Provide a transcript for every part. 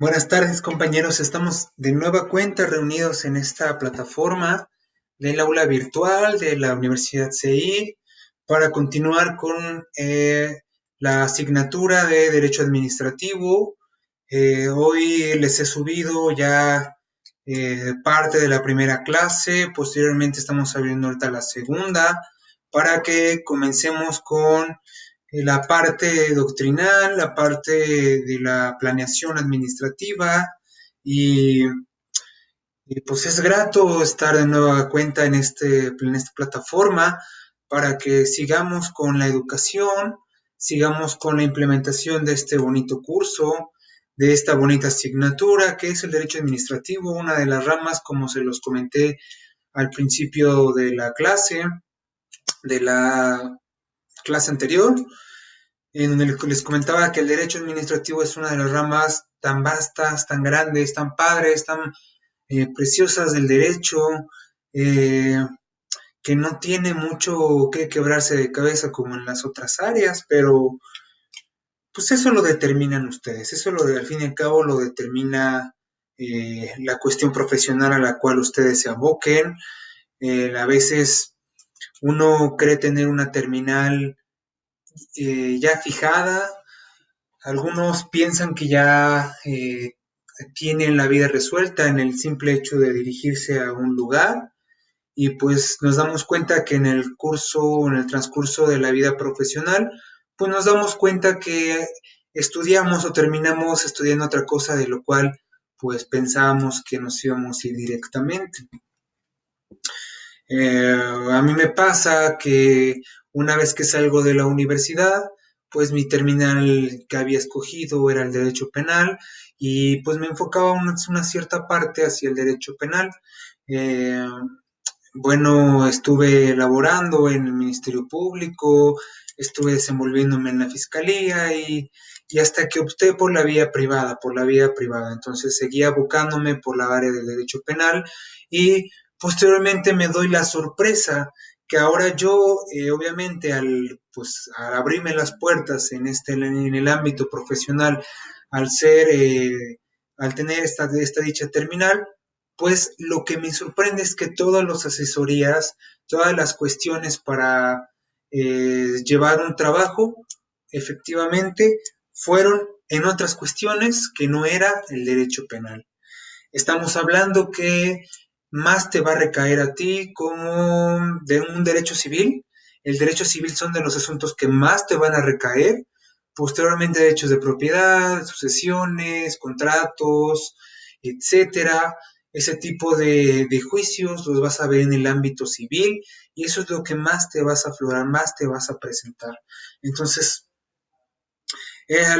Buenas tardes, compañeros. Estamos de nueva cuenta reunidos en esta plataforma del aula virtual de la Universidad CI para continuar con la asignatura de Derecho Administrativo. Hoy les he subido ya parte de la primera clase, posteriormente estamos abriendo ahorita la segunda para que comencemos con la parte doctrinal, la parte de la planeación administrativa y, y pues es grato estar de nueva cuenta en esta plataforma para que sigamos con la educación, sigamos con la implementación de este bonito curso, de esta bonita asignatura que es el derecho administrativo, una de las ramas, como se los comenté al principio de la clase anterior, en donde les comentaba que el derecho administrativo es una de las ramas tan vastas, tan grandes, tan padres, tan preciosas del derecho, eh, que no tiene mucho que quebrarse de cabeza como en las otras áreas, pero pues eso lo determinan ustedes, al fin y al cabo lo determina la cuestión profesional a la cual ustedes se aboquen. A veces uno cree tener una terminal ya fijada. Algunos piensan que ya tienen la vida resuelta en el simple hecho de dirigirse a un lugar y pues nos damos cuenta que en el curso, en el transcurso de la vida profesional, pues nos damos cuenta que estudiamos o terminamos estudiando otra cosa de lo cual pues pensábamos que nos íbamos a ir directamente. A mí me pasa que una vez que salgo de la universidad, pues mi terminal que había escogido era el derecho penal y pues me enfocaba una cierta parte hacia el derecho penal. Eh, bueno, estuve laborando en el Ministerio Público, estuve desenvolviéndome en la Fiscalía y hasta que opté por la vía privada, por la vía privada. Entonces seguía buscándome por la área del derecho penal y posteriormente me doy la sorpresa que ahora yo, obviamente, al abrirme las puertas en el ámbito profesional, al ser, al tener esta dicha terminal, pues lo que me sorprende es que todas las asesorías, todas las cuestiones para llevar un trabajo, efectivamente, fueron en otras cuestiones que no era el derecho penal. Estamos hablando que más te va a recaer a ti como de un derecho civil. El derecho civil son de los asuntos que más te van a recaer. Posteriormente, derechos de propiedad, sucesiones, contratos, etcétera. Ese tipo de juicios los vas a ver en el ámbito civil y eso es lo que más te vas a aflorar, más te vas a presentar. Entonces, a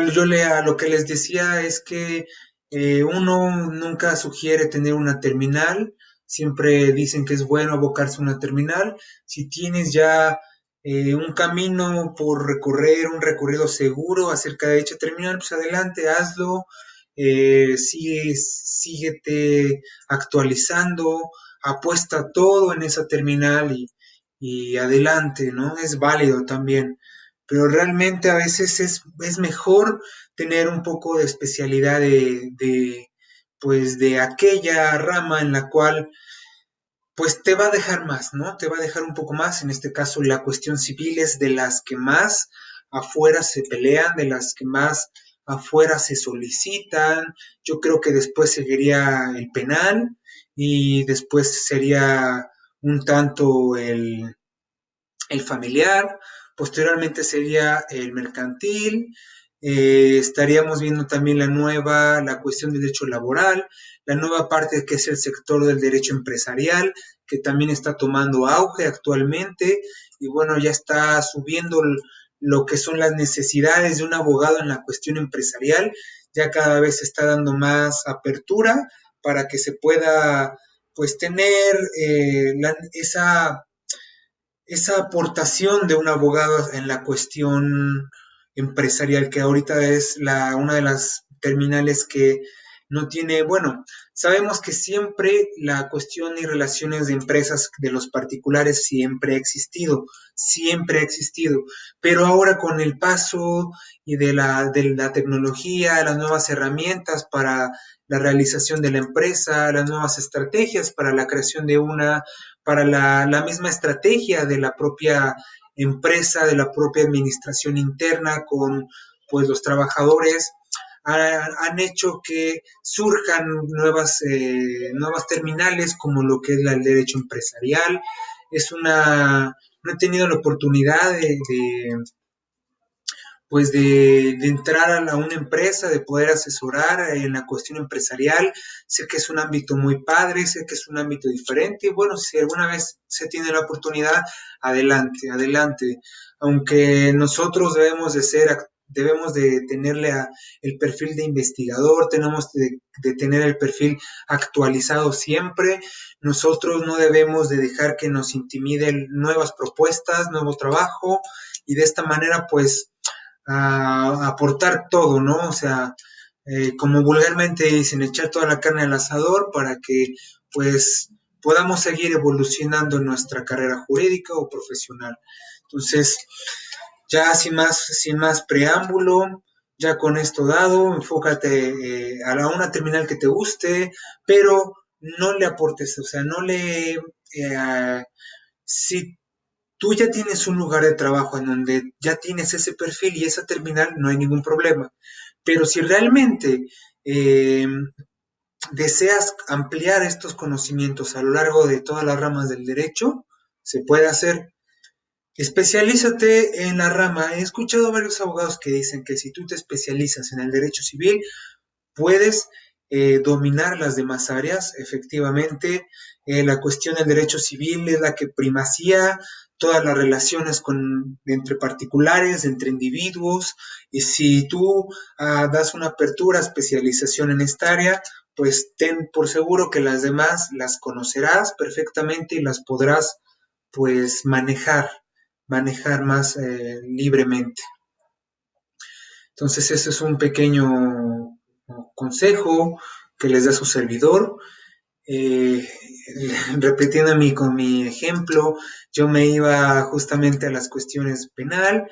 lo que les decía es que uno nunca sugiere tener una terminal, siempre dicen que es bueno abocarse a una terminal. Si tienes ya un camino por recorrer, un recorrido seguro acerca de dicha terminal, pues adelante, hazlo, síguete actualizando, apuesta todo en esa terminal y adelante, ¿no? Es válido también, pero realmente a veces es mejor tener un poco de especialidad pues de aquella rama en la cual pues te va a dejar más, ¿no? Te va a dejar un poco más, en este caso la cuestión civil es de las que más afuera se pelean, de las que más afuera se solicitan. Yo creo que después seguiría el penal y después sería un tanto el familiar, posteriormente sería el mercantil, estaríamos viendo también la cuestión del derecho laboral, la nueva parte que es el sector del derecho empresarial, que también está tomando auge actualmente, y bueno, ya está subiendo lo que son las necesidades de un abogado en la cuestión empresarial, ya cada vez se está dando más apertura para que se pueda pues tener esa aportación de un abogado en la cuestión empresarial, que ahorita es una de las terminales no tiene, bueno, sabemos que siempre la cuestión y relaciones de empresas de los particulares siempre ha existido, pero ahora con el paso y de la tecnología, las nuevas herramientas para la realización de la empresa, las nuevas estrategias para la creación de una, para la misma estrategia de la propia empresa, de la propia administración interna con pues los trabajadores, han hecho que surjan nuevas terminales como lo que es el derecho empresarial. No he tenido la oportunidad pues de entrar a una empresa, de poder asesorar en la cuestión empresarial. Sé que es un ámbito muy padre, sé que es un ámbito diferente y bueno, si alguna vez se tiene la oportunidad, adelante, adelante. Aunque nosotros debemos de tenerle el perfil de investigador, tenemos de tener el perfil actualizado siempre. Nosotros no debemos de dejar que nos intimiden nuevas propuestas, nuevo trabajo y de esta manera pues a aportar todo, ¿no? O sea, como vulgarmente dicen, echar toda la carne al asador para que pues podamos seguir evolucionando en nuestra carrera jurídica o profesional. Entonces, ya sin más preámbulo, ya con esto dado, enfócate una terminal que te guste, pero no le aportes, o sea, no le... si tú ya tienes un lugar de trabajo en donde ya tienes ese perfil y esa terminal, no hay ningún problema. Pero si realmente eh, deseas ampliar estos conocimientos a lo largo de todas las ramas del derecho, se puede hacer. Especialízate en la rama. He escuchado a varios abogados que dicen que si tú te especializas en el derecho civil, puedes dominar las demás áreas. Efectivamente, la cuestión del derecho civil es la que primacía todas las relaciones entre particulares, entre individuos, y si tú das una apertura, especialización en esta área, pues ten por seguro que las demás las conocerás perfectamente y las podrás pues manejar más libremente. Entonces, ese es un pequeño consejo que les da su servidor. Eh, Repitiendo con mi ejemplo, yo me iba justamente a las cuestiones penal,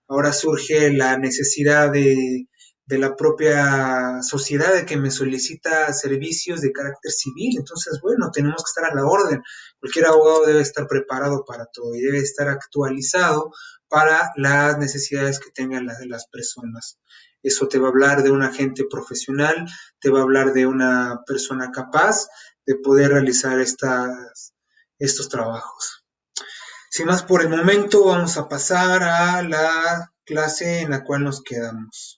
ahora surge la necesidad de la propia sociedad de que me solicita servicios de carácter civil, entonces, bueno, tenemos que estar a la orden. Cualquier abogado debe estar preparado para todo y debe estar actualizado para las necesidades que tengan las personas. Eso te va a hablar de un agente profesional, te va a hablar de una persona capaz de poder realizar estos trabajos. Sin más por el momento, vamos a pasar a la clase en la cual nos quedamos.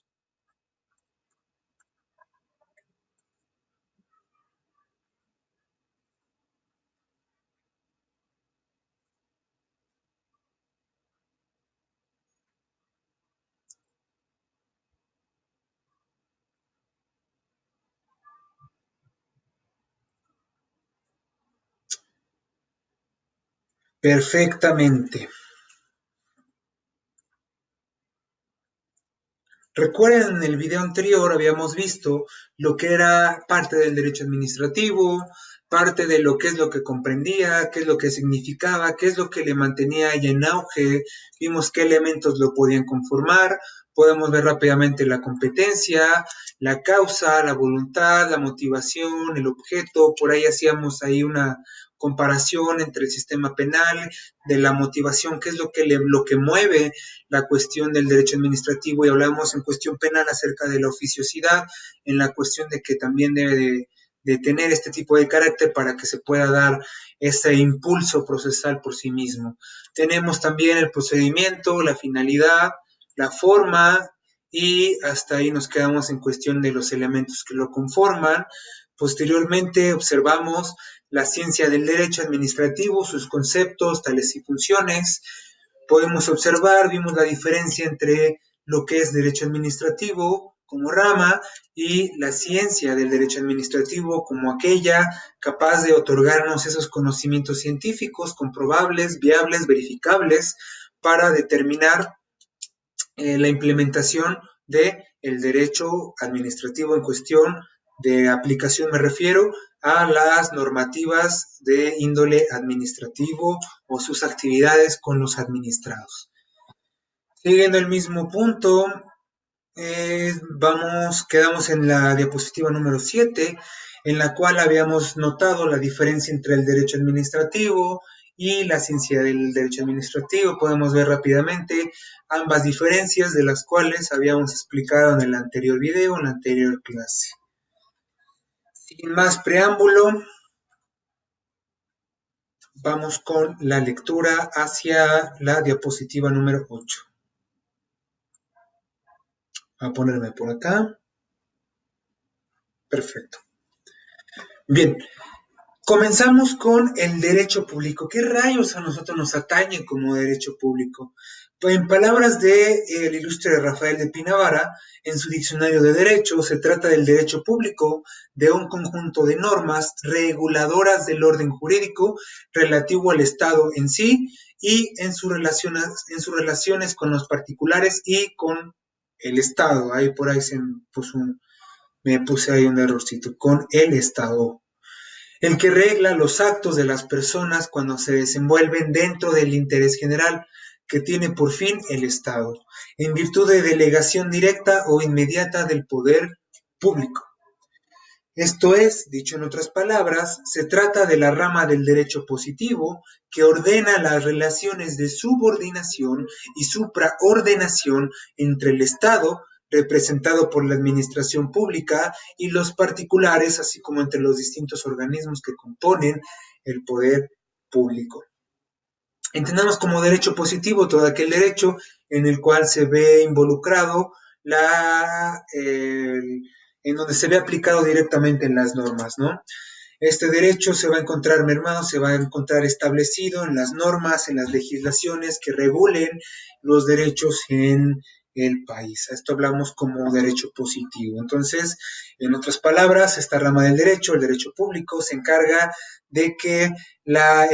Perfectamente. Recuerden, en el video anterior habíamos visto lo que era parte del derecho administrativo, parte de lo que es lo que comprendía, qué es lo que significaba, qué es lo que le mantenía ahí en auge, vimos qué elementos lo podían conformar, podemos ver rápidamente la competencia, la causa, la voluntad, la motivación, el objeto, por ahí hacíamos ahí una comparación entre el sistema penal, de la motivación, qué es lo que mueve la cuestión del derecho administrativo y hablamos en cuestión penal acerca de la oficiosidad, en la cuestión de que también debe de tener este tipo de carácter para que se pueda dar ese impulso procesal por sí mismo. Tenemos también el procedimiento, la finalidad, la forma y hasta ahí nos quedamos en cuestión de los elementos que lo conforman. Posteriormente observamos la ciencia del derecho administrativo, sus conceptos, tales y funciones, podemos observar, vimos la diferencia entre lo que es derecho administrativo como rama y la ciencia del derecho administrativo como aquella capaz de otorgarnos esos conocimientos científicos comprobables, viables, verificables para determinar la implementación del derecho administrativo en cuestión De aplicación me refiero a las normativas de índole administrativo o sus actividades con los administrados. Siguiendo el mismo punto, quedamos en la diapositiva número 7, en la cual habíamos notado la diferencia entre el derecho administrativo y la ciencia del derecho administrativo. Podemos ver rápidamente ambas diferencias de las cuales habíamos explicado en el anterior video, en la anterior clase. Sin más preámbulo, vamos con la lectura hacia la diapositiva número 8. Voy a ponerme por acá. Perfecto. Bien, comenzamos con el derecho público. ¿Qué rayos a nosotros nos atañe como derecho público? Pues en palabras del ilustre Rafael de Pinavara, en su diccionario de derecho, se trata del derecho público de un conjunto de normas reguladoras del orden jurídico relativo al Estado en sí y en sus relaciones con los particulares y con el Estado. Ahí por ahí me puse ahí un errorcito, con el Estado, el que regla los actos de las personas cuando se desenvuelven dentro del interés general que tiene por fin el Estado, en virtud de delegación directa o inmediata del poder público. Esto es, dicho en otras palabras, se trata de la rama del derecho positivo que ordena las relaciones de subordinación y supraordenación entre el Estado, representado por la administración pública, y los particulares, así como entre los distintos organismos que componen el poder público. Entendamos como derecho positivo todo aquel derecho en el cual se ve involucrado en donde se ve aplicado directamente en las normas, ¿no? Este derecho se va a encontrar mermado, se va a encontrar establecido en las normas, en las legislaciones que regulen los derechos en el país. A esto hablamos como derecho positivo. Entonces, en otras palabras, esta rama del derecho, el derecho público, se encarga de que las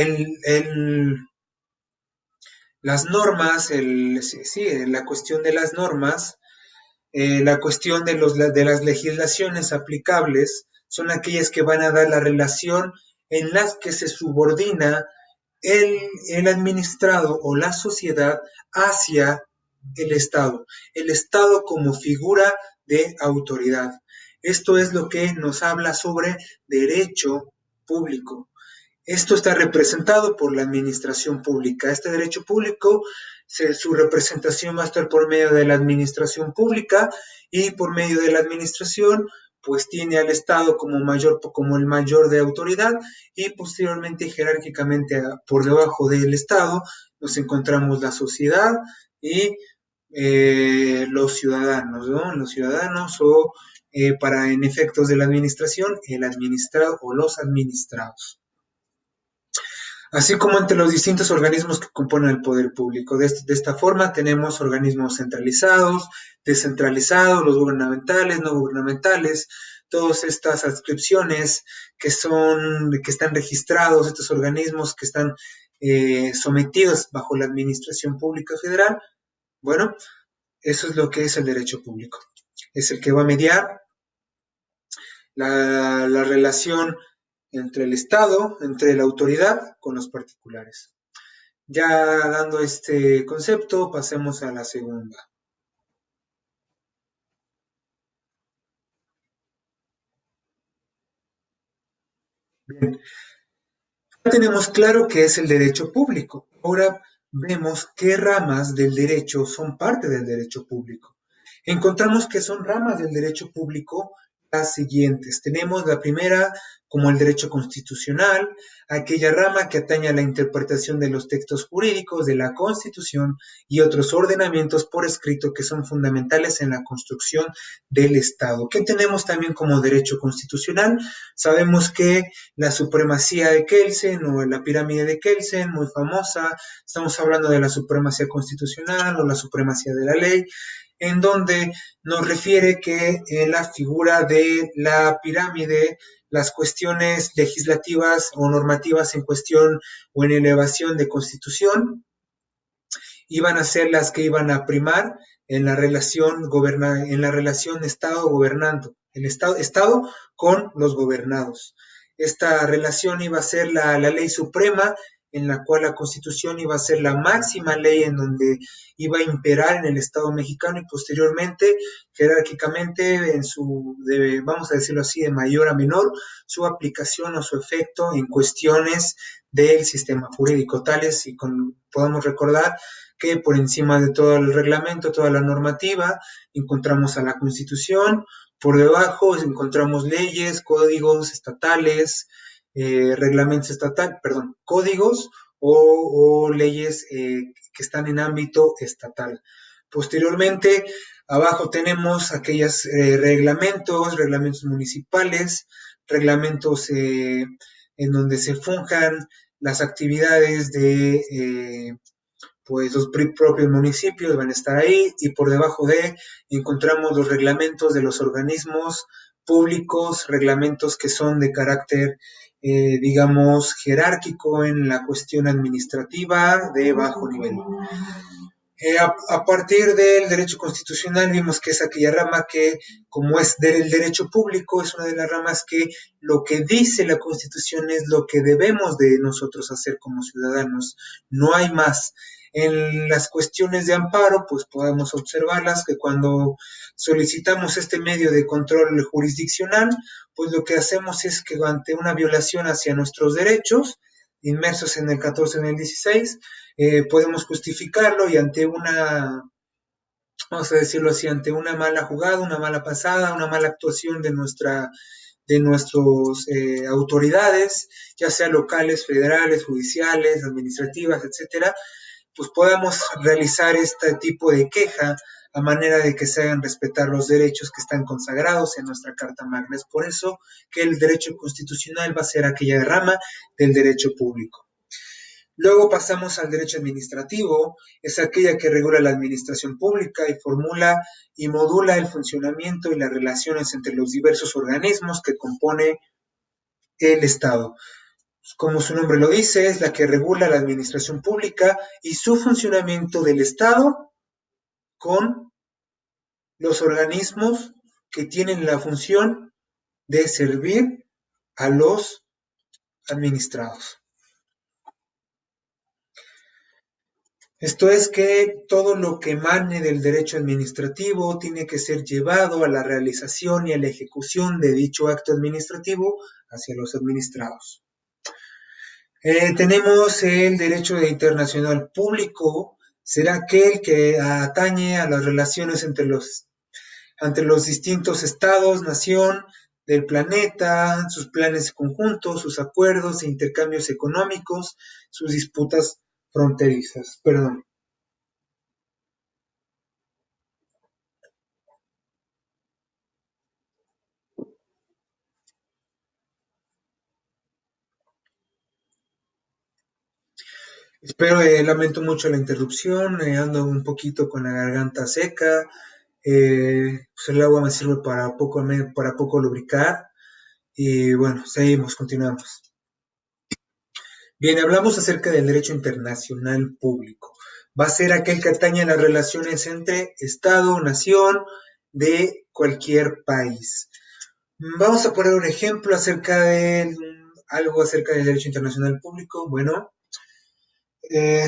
normas, la cuestión de las normas, la cuestión de las legislaciones aplicables son aquellas que van a dar la relación en las que se subordina el administrado o la sociedad hacia el Estado como figura de autoridad. Esto es lo que nos habla sobre derecho público. Esto está representado por la administración pública. Este derecho público, su representación va a estar por medio de la administración pública y por medio de la administración, pues tiene al Estado como el mayor de autoridad y posteriormente jerárquicamente por debajo del Estado nos encontramos la sociedad y los ciudadanos, ¿no? Los ciudadanos o para en efectos de la administración, el administrado o los administrados, así como entre los distintos organismos que componen el poder público. De esta forma tenemos organismos centralizados, descentralizados, los gubernamentales, no gubernamentales, todas estas adscripciones que están registrados, estos organismos que están sometidos bajo la administración pública federal. Bueno, eso es lo que es el derecho público. Es el que va a mediar la relación entre el Estado, entre la autoridad con los particulares. Ya dando este concepto, pasemos a la segunda. Bien, ya tenemos claro qué es el derecho público. Ahora vemos qué ramas del derecho son parte del derecho público. Encontramos que son ramas del derecho público las siguientes. Tenemos la primera como el derecho constitucional, aquella rama que atañe a la interpretación de los textos jurídicos de la Constitución y otros ordenamientos por escrito que son fundamentales en la construcción del Estado. ¿Qué tenemos también como derecho constitucional? Sabemos que la supremacía de Kelsen o la pirámide de Kelsen, muy famosa, estamos hablando de la supremacía constitucional o la supremacía de la ley, en donde nos refiere que en la figura de la pirámide, las cuestiones legislativas o normativas en cuestión o en elevación de constitución iban a ser las que iban a primar en la relación Estado gobernando, el Estado con los gobernados. Esta relación iba a ser la ley suprema, en la cual la Constitución iba a ser la máxima ley en donde iba a imperar en el Estado mexicano y posteriormente, jerárquicamente, vamos a decirlo así, de mayor a menor, su aplicación o su efecto en cuestiones del sistema jurídico, tales y podemos recordar que por encima de todo el reglamento, toda la normativa, encontramos a la Constitución, por debajo encontramos leyes, códigos estatales, reglamentos estatales, perdón, códigos o leyes que están en ámbito estatal. Posteriormente, abajo tenemos aquellos reglamentos municipales, reglamentos en donde se funjan las actividades de pues los propios municipios van a estar ahí y por debajo de encontramos los reglamentos de los organismos públicos, reglamentos que son de carácter, digamos, jerárquico en la cuestión administrativa de bajo nivel. A partir del derecho constitucional vimos que es aquella rama que, como es del derecho público, es una de las ramas que lo que dice la Constitución es lo que debemos de nosotros hacer como ciudadanos, no hay más. En las cuestiones de amparo, pues podemos observarlas que cuando solicitamos este medio de control jurisdiccional, pues lo que hacemos es que ante una violación hacia nuestros derechos, inmersos en el 14 en el 16, podemos justificarlo y ante vamos a decirlo así, ante una mala jugada, una mala pasada, una mala actuación de nuestras autoridades, ya sea locales, federales, judiciales, administrativas, etcétera, pues podamos realizar este tipo de queja a manera de que se hagan respetar los derechos que están consagrados en nuestra Carta Magna. Es por eso que el derecho constitucional va a ser aquella rama del derecho público. Luego pasamos al derecho administrativo, es aquella que regula la administración pública y formula y modula el funcionamiento y las relaciones entre los diversos organismos que compone el Estado. Como su nombre lo dice, es la que regula la administración pública y su funcionamiento del Estado con los organismos que tienen la función de servir a los administrados. Esto es que todo lo que emane del derecho administrativo tiene que ser llevado a la realización y a la ejecución de dicho acto administrativo hacia los administrados. Tenemos el derecho internacional público, será aquel que atañe a las relaciones entre los distintos estados, nación del planeta, sus planes conjuntos, sus acuerdos e intercambios económicos, sus disputas fronterizas. Perdón. Espero, lamento mucho la interrupción, ando un poquito con la garganta seca, pues el agua me sirve para poco lubricar y bueno, seguimos, continuamos. Bien, hablamos acerca del derecho internacional público. Va a ser aquel que atañe a las relaciones entre Estado, nación, de cualquier país. Vamos a poner un ejemplo acerca de algo acerca del derecho internacional público. Bueno,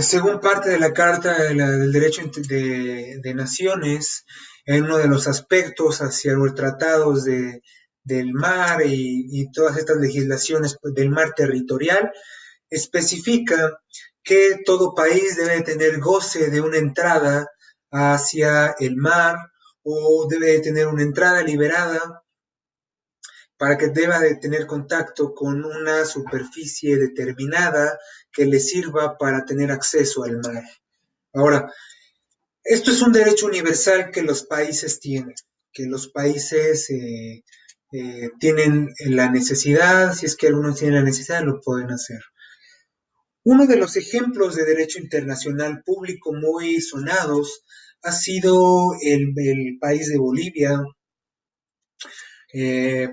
según parte de la Carta del Derecho de Naciones, en uno de los aspectos hacia los tratados del mar y todas estas legislaciones del mar territorial, especifica que todo país debe tener goce de una entrada hacia el mar o debe de tener una entrada liberada para que deba de tener contacto con una superficie determinada que le sirva para tener acceso al mar. Ahora, esto es un derecho universal que los países tienen, que los países tienen la necesidad, si es que algunos tienen la necesidad, lo pueden hacer. Uno de los ejemplos de derecho internacional público muy sonados ha sido el país de Bolivia.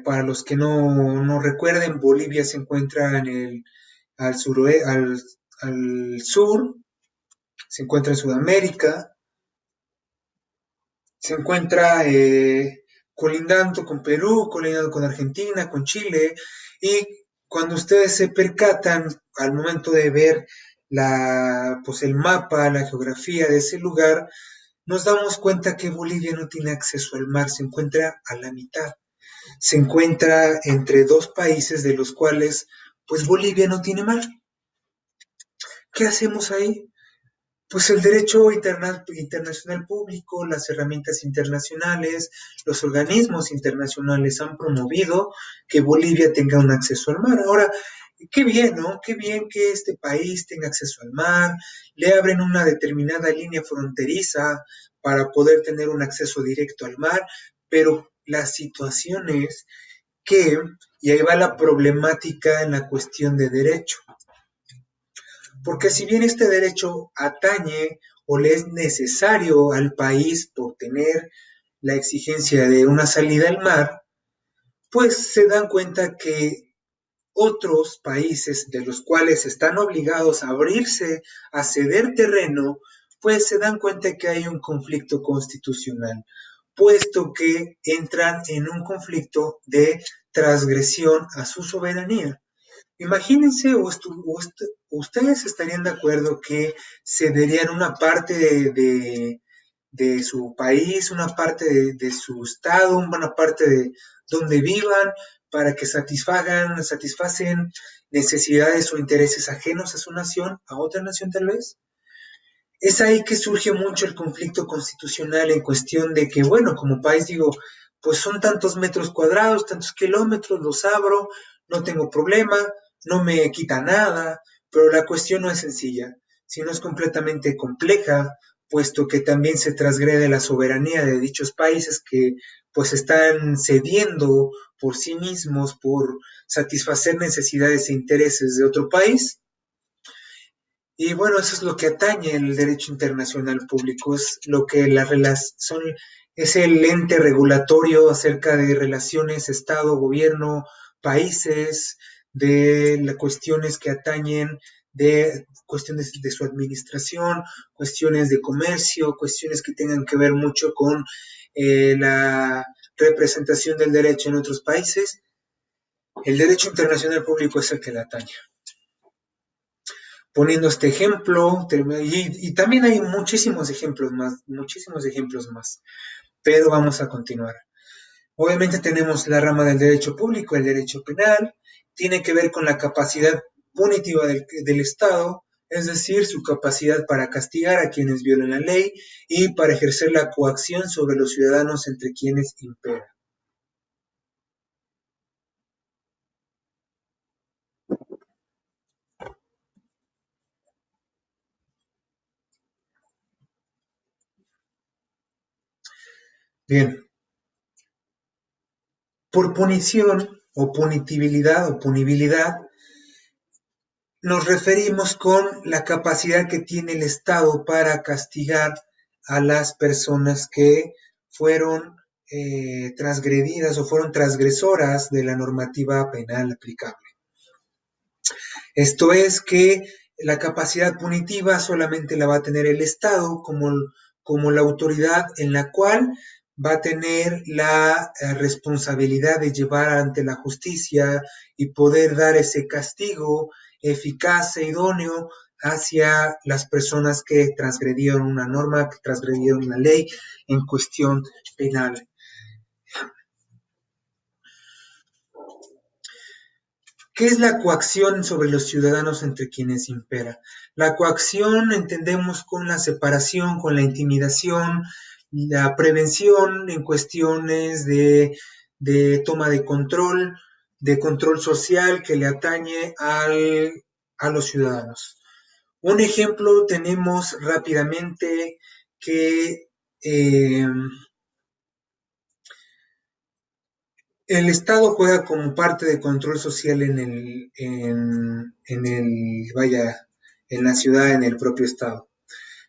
Para los que no recuerden, Bolivia se encuentra al sur, se encuentra en Sudamérica, Se encuentra colindando con Perú, colindando con Argentina, con Chile, y cuando ustedes se percatan al momento de ver pues el mapa, la geografía de ese lugar, nos damos cuenta que Bolivia no tiene acceso al mar, se encuentra a la mitad, se encuentra entre dos países de los cuales pues Bolivia no tiene mar. ¿Qué hacemos ahí? Pues el derecho internacional público, las herramientas internacionales, los organismos internacionales han promovido que Bolivia tenga un acceso al mar. Ahora, qué bien, ¿no? Qué bien que este país tenga acceso al mar, le abren una determinada línea fronteriza para poder tener un acceso directo al mar, pero la situación es que, y ahí va la problemática en la cuestión de derecho, porque si bien este derecho atañe o le es necesario al país por tener la exigencia de una salida al mar, pues se dan cuenta que otros países de los cuales están obligados a abrirse, a ceder terreno, pues se dan cuenta que hay un conflicto constitucional, puesto que entran en un conflicto de transgresión a su soberanía. Imagínense, ustedes estarían de acuerdo que cederían una parte de su país, una parte de su estado, una parte de donde vivan, para que satisfacen necesidades o intereses ajenos a su nación, a otra nación tal vez. Es ahí que surge mucho el conflicto constitucional en cuestión de que, bueno, como país digo, pues son tantos metros cuadrados, tantos kilómetros, los abro, no tengo problema, no me quita nada, pero la cuestión no es sencilla, sino es completamente compleja, puesto que también se transgrede la soberanía de dichos países que pues están cediendo por sí mismos, por satisfacer necesidades e intereses de otro país. Y bueno, eso es lo que atañe el derecho internacional público, es lo que es el ente regulatorio acerca de relaciones Estado, gobierno, países, de las cuestiones que atañen de cuestiones de su administración, cuestiones de comercio, cuestiones que tengan que ver mucho con la representación del derecho en otros países. El derecho internacional público es el que la atañe. Poniendo este ejemplo, y también hay muchísimos ejemplos más, pero vamos a continuar. Obviamente tenemos la rama del derecho público, el derecho penal, tiene que ver con la capacidad punitiva del Estado, es decir, su capacidad para castigar a quienes violen la ley y para ejercer la coacción sobre los ciudadanos entre quienes impera. Bien, por punición o punitividad o punibilidad, nos referimos con la capacidad que tiene el Estado para castigar a las personas que fueron transgredidas o fueron transgresoras de la normativa penal aplicable. Esto es que la capacidad punitiva solamente la va a tener el Estado como la autoridad en la cual va a tener la responsabilidad de llevar ante la justicia y poder dar ese castigo eficaz e idóneo hacia las personas que transgredieron una norma, que transgredieron una ley en cuestión penal. ¿Qué es la coacción sobre los ciudadanos entre quienes impera? La coacción entendemos con la separación, con la intimidación, la prevención en cuestiones de toma de control social que le atañe a los ciudadanos. Un ejemplo tenemos rápidamente que el Estado juega como parte de control social en la ciudad, en el propio Estado.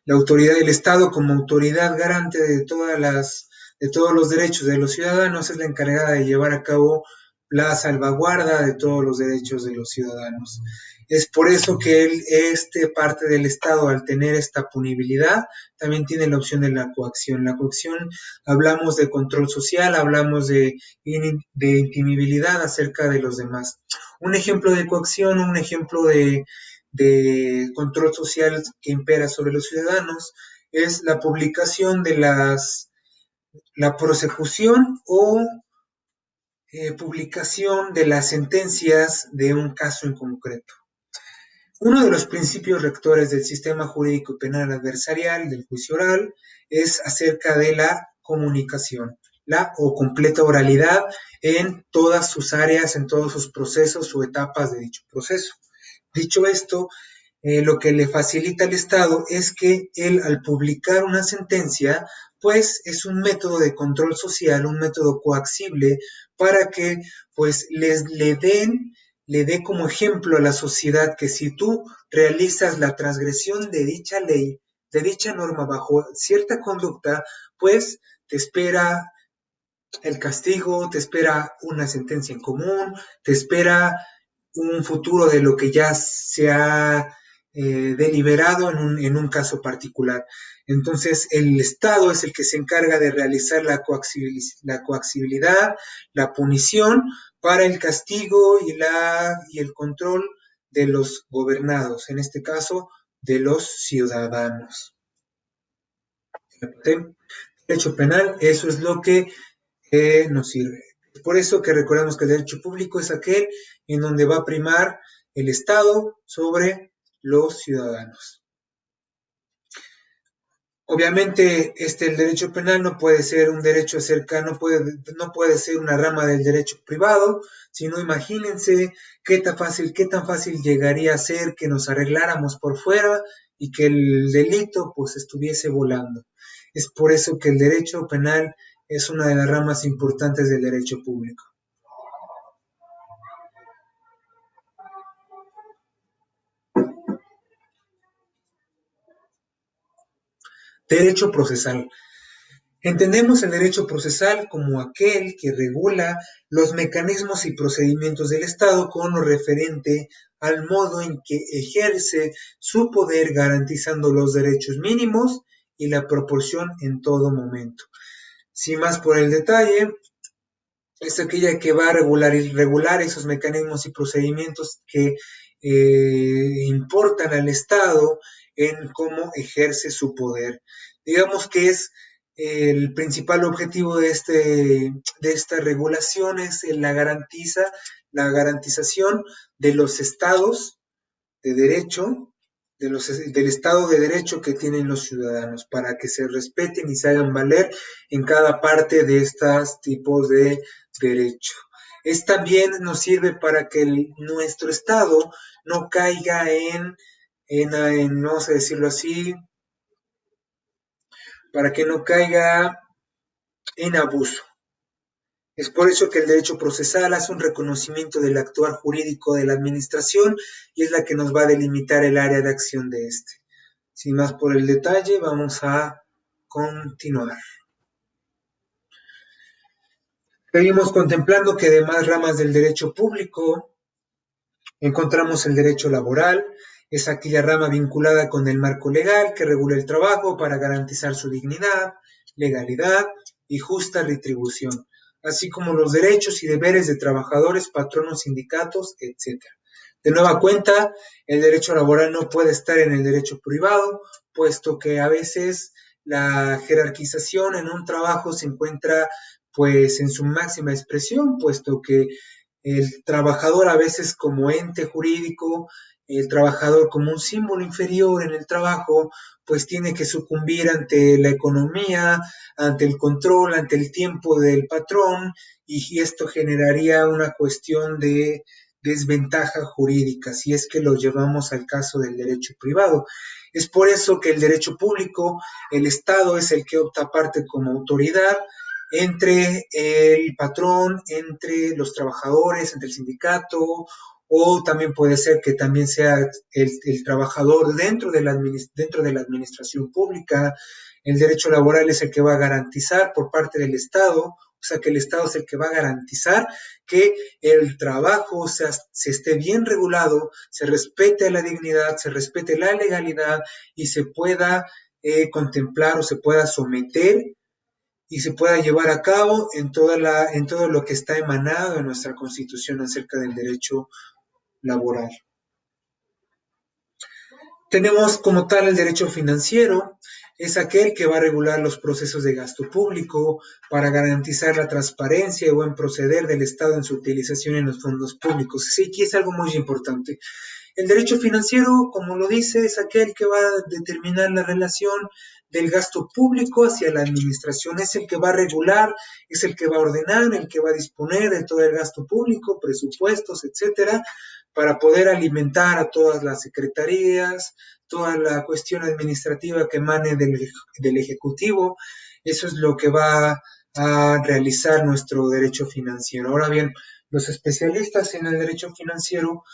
La autoridad del Estado, como autoridad garante de todos los derechos de los ciudadanos, es la encargada de llevar a cabo la salvaguarda de todos los derechos de los ciudadanos. Es por eso que este parte del Estado, al tener esta punibilidad, también tiene la opción de la coacción. La coacción, hablamos de control social, hablamos de intimibilidad acerca de los demás. Un ejemplo de coacción, un ejemplo de control social que impera sobre los ciudadanos es la publicación de la prosecución o publicación de las sentencias de un caso en concreto. Uno de los principios rectores del sistema jurídico penal adversarial del juicio oral es acerca de la comunicación, la o completa oralidad en todas sus áreas, en todos sus procesos o etapas de dicho proceso. Dicho esto, lo que le facilita al Estado es que él, al publicar una sentencia, pues es un método de control social, un método coaxible para que pues le dé como ejemplo a la sociedad que si tú realizas la transgresión de dicha ley, de dicha norma bajo cierta conducta, pues te espera el castigo, te espera una sentencia en común, te espera un futuro de lo que ya se ha deliberado en un caso particular. Entonces, el Estado es el que se encarga de realizar la coaxibilidad, la punición para el castigo y el control de los gobernados, en este caso, de los ciudadanos. ¿Sí? Derecho penal, eso es lo que nos sirve. Por eso que recordemos que el derecho público es aquel en donde va a primar el Estado sobre los ciudadanos. Obviamente, el derecho penal no puede ser un derecho cercano, no puede ser una rama del derecho privado, sino imagínense qué tan fácil llegaría a ser que nos arregláramos por fuera y que el delito pues estuviese volando. Es por eso que el derecho penal es una de las ramas importantes del derecho público. Derecho procesal. Entendemos el derecho procesal como aquel que regula los mecanismos y procedimientos del Estado con lo referente al modo en que ejerce su poder garantizando los derechos mínimos y la proporción en todo momento. Sin más por el detalle, es aquella que va a regular esos mecanismos y procedimientos que importan al Estado en cómo ejerce su poder. Digamos que es el principal objetivo de esta regulación es la garantización de los estados de derecho, del Estado de Derecho que tienen los ciudadanos, para que se respeten y se hagan valer en cada parte de estos tipos de derecho. Es también nos sirve para que nuestro Estado no caiga vamos a decirlo así, para que no caiga en abuso. Es por eso que el derecho procesal hace un reconocimiento del actuar jurídico de la administración y es la que nos va a delimitar el área de acción de este. Sin más por el detalle, vamos a continuar. Seguimos contemplando que demás ramas del derecho público encontramos el derecho laboral, es aquella rama vinculada con el marco legal que regula el trabajo para garantizar su dignidad, legalidad y justa retribución, así como los derechos y deberes de trabajadores, patronos, sindicatos, etc. De nueva cuenta, el derecho laboral no puede estar en el derecho privado, puesto que a veces la jerarquización en un trabajo se encuentra pues en su máxima expresión, puesto que el trabajador a veces como ente jurídico, el trabajador como un símbolo inferior en el trabajo, pues tiene que sucumbir ante la economía, ante el control, ante el tiempo del patrón, y esto generaría una cuestión de desventaja jurídica, si es que lo llevamos al caso del derecho privado. Es por eso que el derecho público, el Estado es el que opta parte como autoridad entre el patrón, entre los trabajadores, entre el sindicato, o también puede ser que también sea el trabajador dentro de la administración pública. El derecho laboral es el que va a garantizar por parte del Estado O sea, que el Estado es el que va a garantizar que el trabajo se esté bien regulado, se respete la dignidad, se respete la legalidad y se pueda contemplar o se pueda someter y se pueda llevar a cabo en todo lo que está emanado en nuestra Constitución acerca del derecho laboral. Tenemos como tal el derecho financiero, es aquel que va a regular los procesos de gasto público para garantizar la transparencia y buen proceder del Estado en su utilización en los fondos públicos. Sí, aquí es algo muy importante. El derecho financiero, como lo dice, es aquel que va a determinar la relación del gasto público hacia la administración, es el que va a regular, es el que va a ordenar, el que va a disponer de todo el gasto público, presupuestos, etcétera, para poder alimentar a todas las secretarías, toda la cuestión administrativa que emane del Ejecutivo. Eso es lo que va a realizar nuestro derecho financiero. Ahora bien, los especialistas en el derecho financiero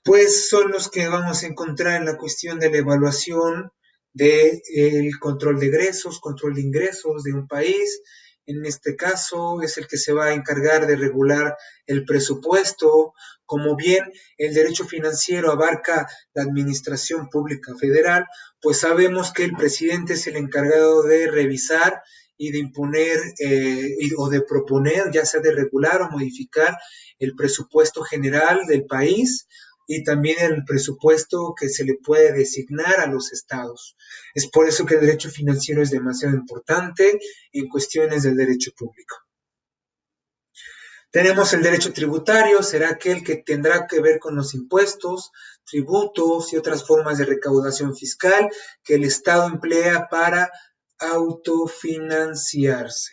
pues son los que vamos a encontrar en la cuestión de la evaluación del control de egresos, control de ingresos de un país. En este caso es el que se va a encargar de regular el presupuesto. Como bien el derecho financiero abarca la administración pública federal, pues sabemos que el presidente es el encargado de revisar y de imponer o de proponer, ya sea de regular o modificar el presupuesto general del país y también el presupuesto que se le puede designar a los estados. Es por eso que el derecho financiero es demasiado importante en cuestiones del derecho público. Tenemos el derecho tributario, será aquel que tendrá que ver con los impuestos, tributos y otras formas de recaudación fiscal que el Estado emplea para autofinanciarse.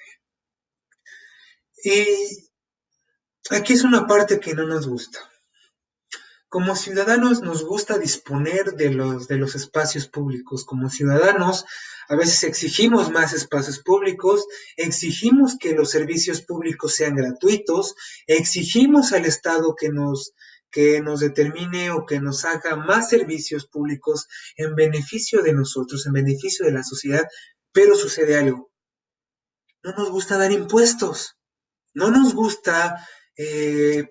Y aquí es una parte que no nos gusta. Como ciudadanos nos gusta disponer de los espacios públicos. Como ciudadanos a veces exigimos más espacios públicos, exigimos que los servicios públicos sean gratuitos, exigimos al Estado que nos determine o que nos haga más servicios públicos en beneficio de nosotros, en beneficio de la sociedad, pero sucede algo. No nos gusta dar impuestos. No nos gusta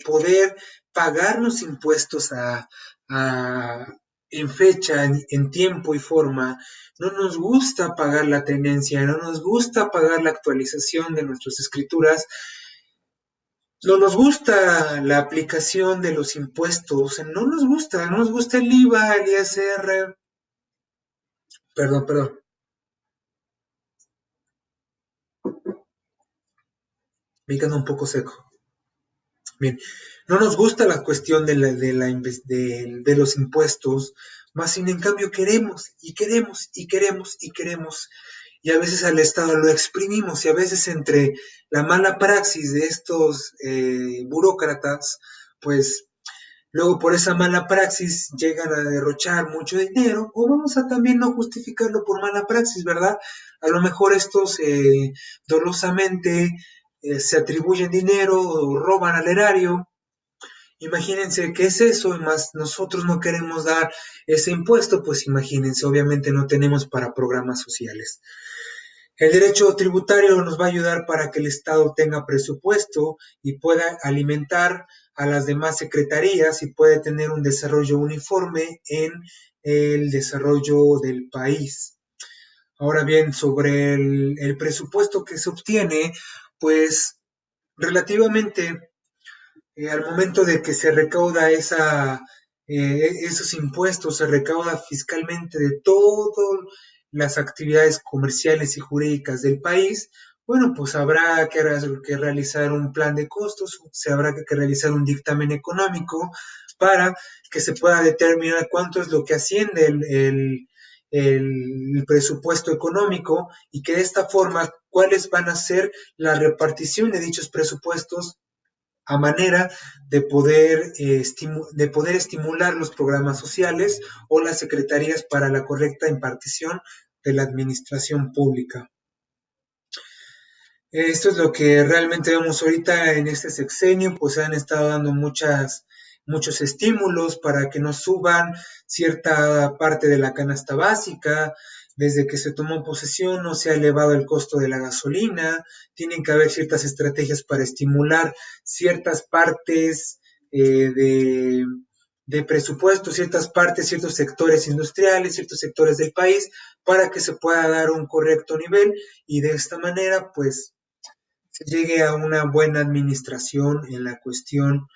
poder pagar los impuestos en fecha, en tiempo y forma. No nos gusta pagar la tenencia, no nos gusta pagar la actualización de nuestras escrituras. No nos gusta la aplicación de los impuestos, no nos gusta el IVA, el ISR. Perdón, me quedo un poco seco. Bien, no nos gusta la cuestión de los impuestos, más sin en cambio queremos y queremos y queremos y queremos. Y a veces al Estado lo exprimimos y a veces entre la mala praxis de estos burócratas, pues luego por esa mala praxis llegan a derrochar mucho dinero o vamos a también no justificarlo por mala praxis, ¿verdad? A lo mejor estos dolosamente se atribuyen dinero o roban al erario. Imagínense qué es eso, y más nosotros no queremos dar ese impuesto, pues imagínense, obviamente no tenemos para programas sociales. El derecho tributario nos va a ayudar para que el Estado tenga presupuesto y pueda alimentar a las demás secretarías y puede tener un desarrollo uniforme en el desarrollo del país. Ahora bien, sobre el presupuesto que se obtiene, pues relativamente al momento de que se recauda esos impuestos, se recauda fiscalmente de todas las actividades comerciales y jurídicas del país, bueno, pues habrá que realizar un plan de costos, se habrá que realizar un dictamen económico para que se pueda determinar cuánto es lo que asciende el presupuesto económico y que de esta forma cuáles van a ser la repartición de dichos presupuestos a manera de poder estimular los programas sociales o las secretarías para la correcta impartición de la administración pública. Esto es lo que realmente vemos ahorita en este sexenio, pues se han estado dando muchos estímulos para que nos suban cierta parte de la canasta básica, desde que se tomó posesión no se ha elevado el costo de la gasolina, tienen que haber ciertas estrategias para estimular ciertas partes de presupuesto, ciertas partes, ciertos sectores industriales, ciertos sectores del país, para que se pueda dar un correcto nivel y de esta manera, pues, se llegue a una buena administración en la cuestión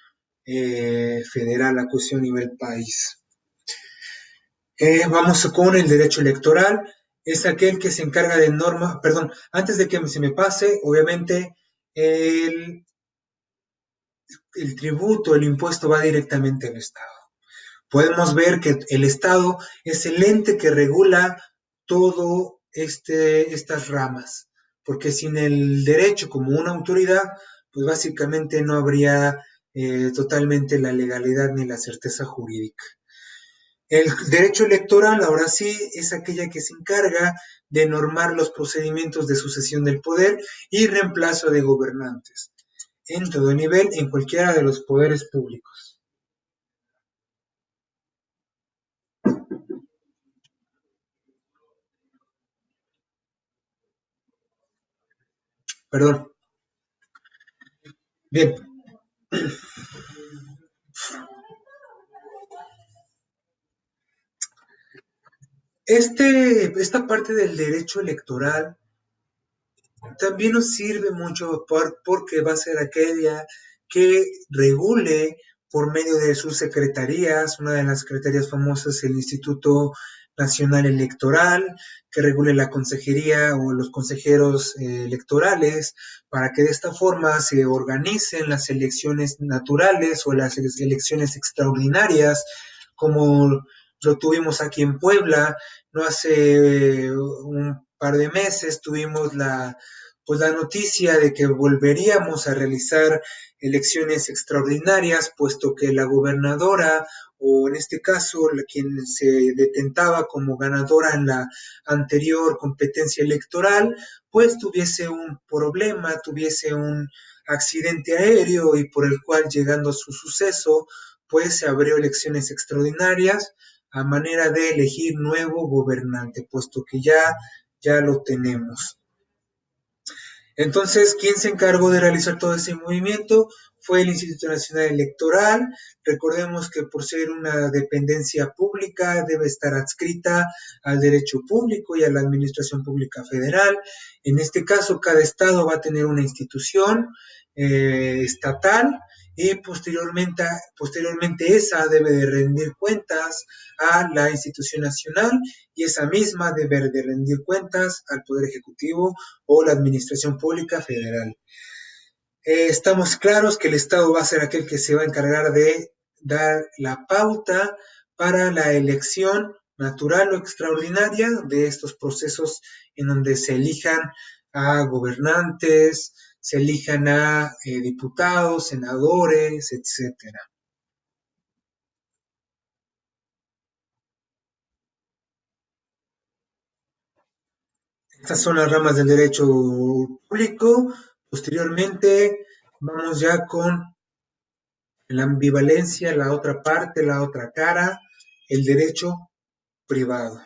federal, la cuestión a nivel país. Vamos con el derecho electoral. Es aquel que se encarga de norma, perdón, antes de que se me pase, obviamente el, el tributo, el impuesto va directamente al Estado. Podemos ver que el Estado es el ente que regula todo estas ramas, porque sin el derecho como una autoridad, pues básicamente no habría totalmente la legalidad ni la certeza jurídica. El derecho electoral, ahora sí, es aquella que se encarga de normar los procedimientos de sucesión del poder y reemplazo de gobernantes, en todo nivel, en cualquiera de los poderes públicos. Perdón. Bien, esta parte del derecho electoral también nos sirve mucho porque va a ser aquella que regule por medio de sus secretarías, una de las secretarías famosas es el Instituto Nacional Electoral, que regule la consejería o los consejeros electorales, para que de esta forma se organicen las elecciones naturales o las elecciones extraordinarias, como lo tuvimos aquí en Puebla, no hace un par de meses tuvimos pues la noticia de que volveríamos a realizar elecciones extraordinarias, puesto que la gobernadora, o en este caso quien se detentaba como ganadora en la anterior competencia electoral, pues tuviese un problema, tuviese un accidente aéreo y por el cual llegando a su suceso, pues se abrió elecciones extraordinarias a manera de elegir nuevo gobernante, puesto que ya lo tenemos. Entonces, ¿quién se encargó de realizar todo ese movimiento? Fue el Instituto Nacional Electoral. Recordemos que por ser una dependencia pública debe estar adscrita al derecho público y a la administración pública federal. En este caso, cada estado va a tener una institución estatal y posteriormente esa debe de rendir cuentas a la institución nacional y esa misma debe de rendir cuentas al Poder Ejecutivo o la Administración Pública Federal. Estamos claros que el Estado va a ser aquel que se va a encargar de dar la pauta para la elección natural o extraordinaria de estos procesos en donde se elijan a gobernantes, se elijan a diputados, senadores, etcétera. Estas son las ramas del derecho público. Posteriormente, vamos ya con la ambivalencia, la otra parte, la otra cara, el derecho privado.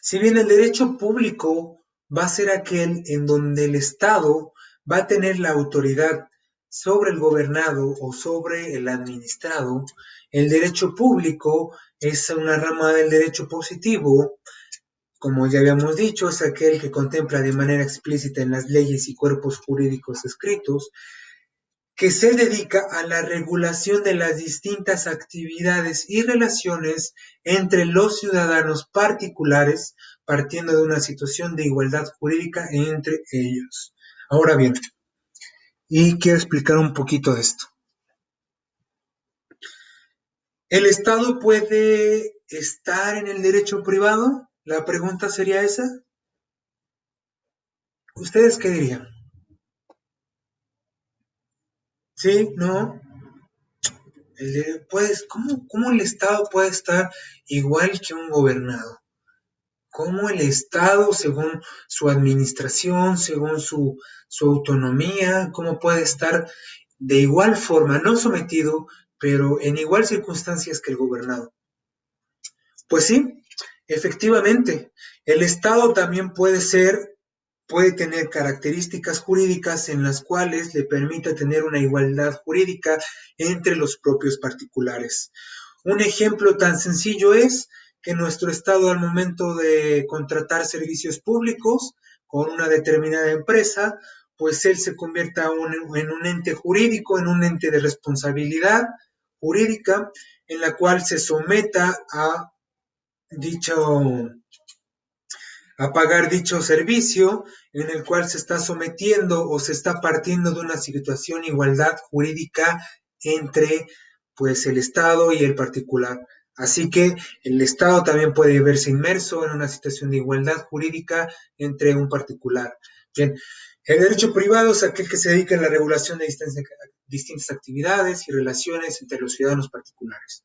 Si bien el derecho público va a ser aquel en donde el Estado va a tener la autoridad sobre el gobernado o sobre el administrado, el derecho público es una rama del derecho positivo, como ya habíamos dicho, es aquel que contempla de manera explícita en las leyes y cuerpos jurídicos escritos que se dedica a la regulación de las distintas actividades y relaciones entre los ciudadanos particulares, partiendo de una situación de igualdad jurídica entre ellos. Ahora bien, y quiero explicar un poquito de esto. ¿El Estado puede estar en el derecho privado? La pregunta sería esa. ¿Ustedes qué dirían? ¿Sí? ¿No? ¿Cómo el Estado puede estar igual que un gobernado? ¿Cómo el Estado, según su administración, según su autonomía, cómo puede estar de igual forma, no sometido, pero en igual circunstancias que el gobernado? Pues sí, Efectivamente, el Estado también puede tener características jurídicas en las cuales le permita tener una igualdad jurídica entre los propios particulares. Un ejemplo tan sencillo es que nuestro Estado al momento de contratar servicios públicos con una determinada empresa, pues él se convierta en un ente jurídico, en un ente de responsabilidad jurídica, en la cual se someta dicho, a pagar dicho servicio en el cual se está sometiendo o se está partiendo de una situación de igualdad jurídica entre pues el Estado y el particular. Así que el Estado también puede verse inmerso en una situación de igualdad jurídica entre un particular. Bien, el derecho privado es aquel que se dedica a la regulación de distintas actividades y relaciones entre los ciudadanos particulares.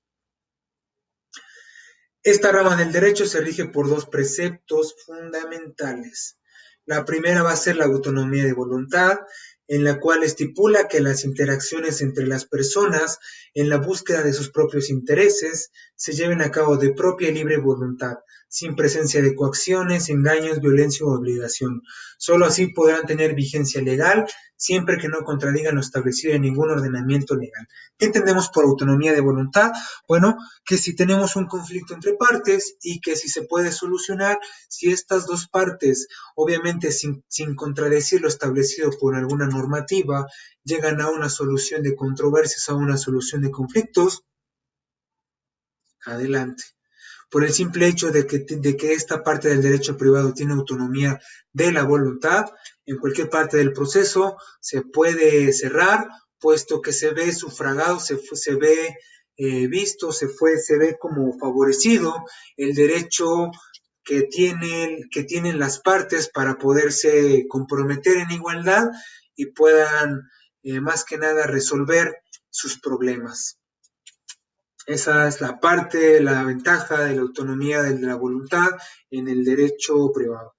Esta rama del derecho se rige por dos preceptos fundamentales. La primera va a ser la autonomía de voluntad, en la cual estipula que las interacciones entre las personas en la búsqueda de sus propios intereses se lleven a cabo de propia y libre voluntad, sin presencia de coacciones, engaños, violencia o obligación. Solo así podrán tener vigencia legal, siempre que no contradigan lo establecido en ningún ordenamiento legal. ¿Qué entendemos por autonomía de voluntad? Bueno, que si tenemos un conflicto entre partes y que si se puede solucionar, si estas dos partes, obviamente sin contradecir lo establecido por alguna normativa, llegan a una solución de controversias, a una solución de conflictos, adelante. Por el simple hecho de que esta parte del derecho privado tiene autonomía de la voluntad, en cualquier parte del proceso se puede cerrar, puesto que se ve sufragado, se ve se ve como favorecido el derecho que tienen las partes para poderse comprometer en igualdad y puedan más que nada resolver sus problemas. Esa es la parte, la ventaja de la autonomía de la voluntad en el derecho privado.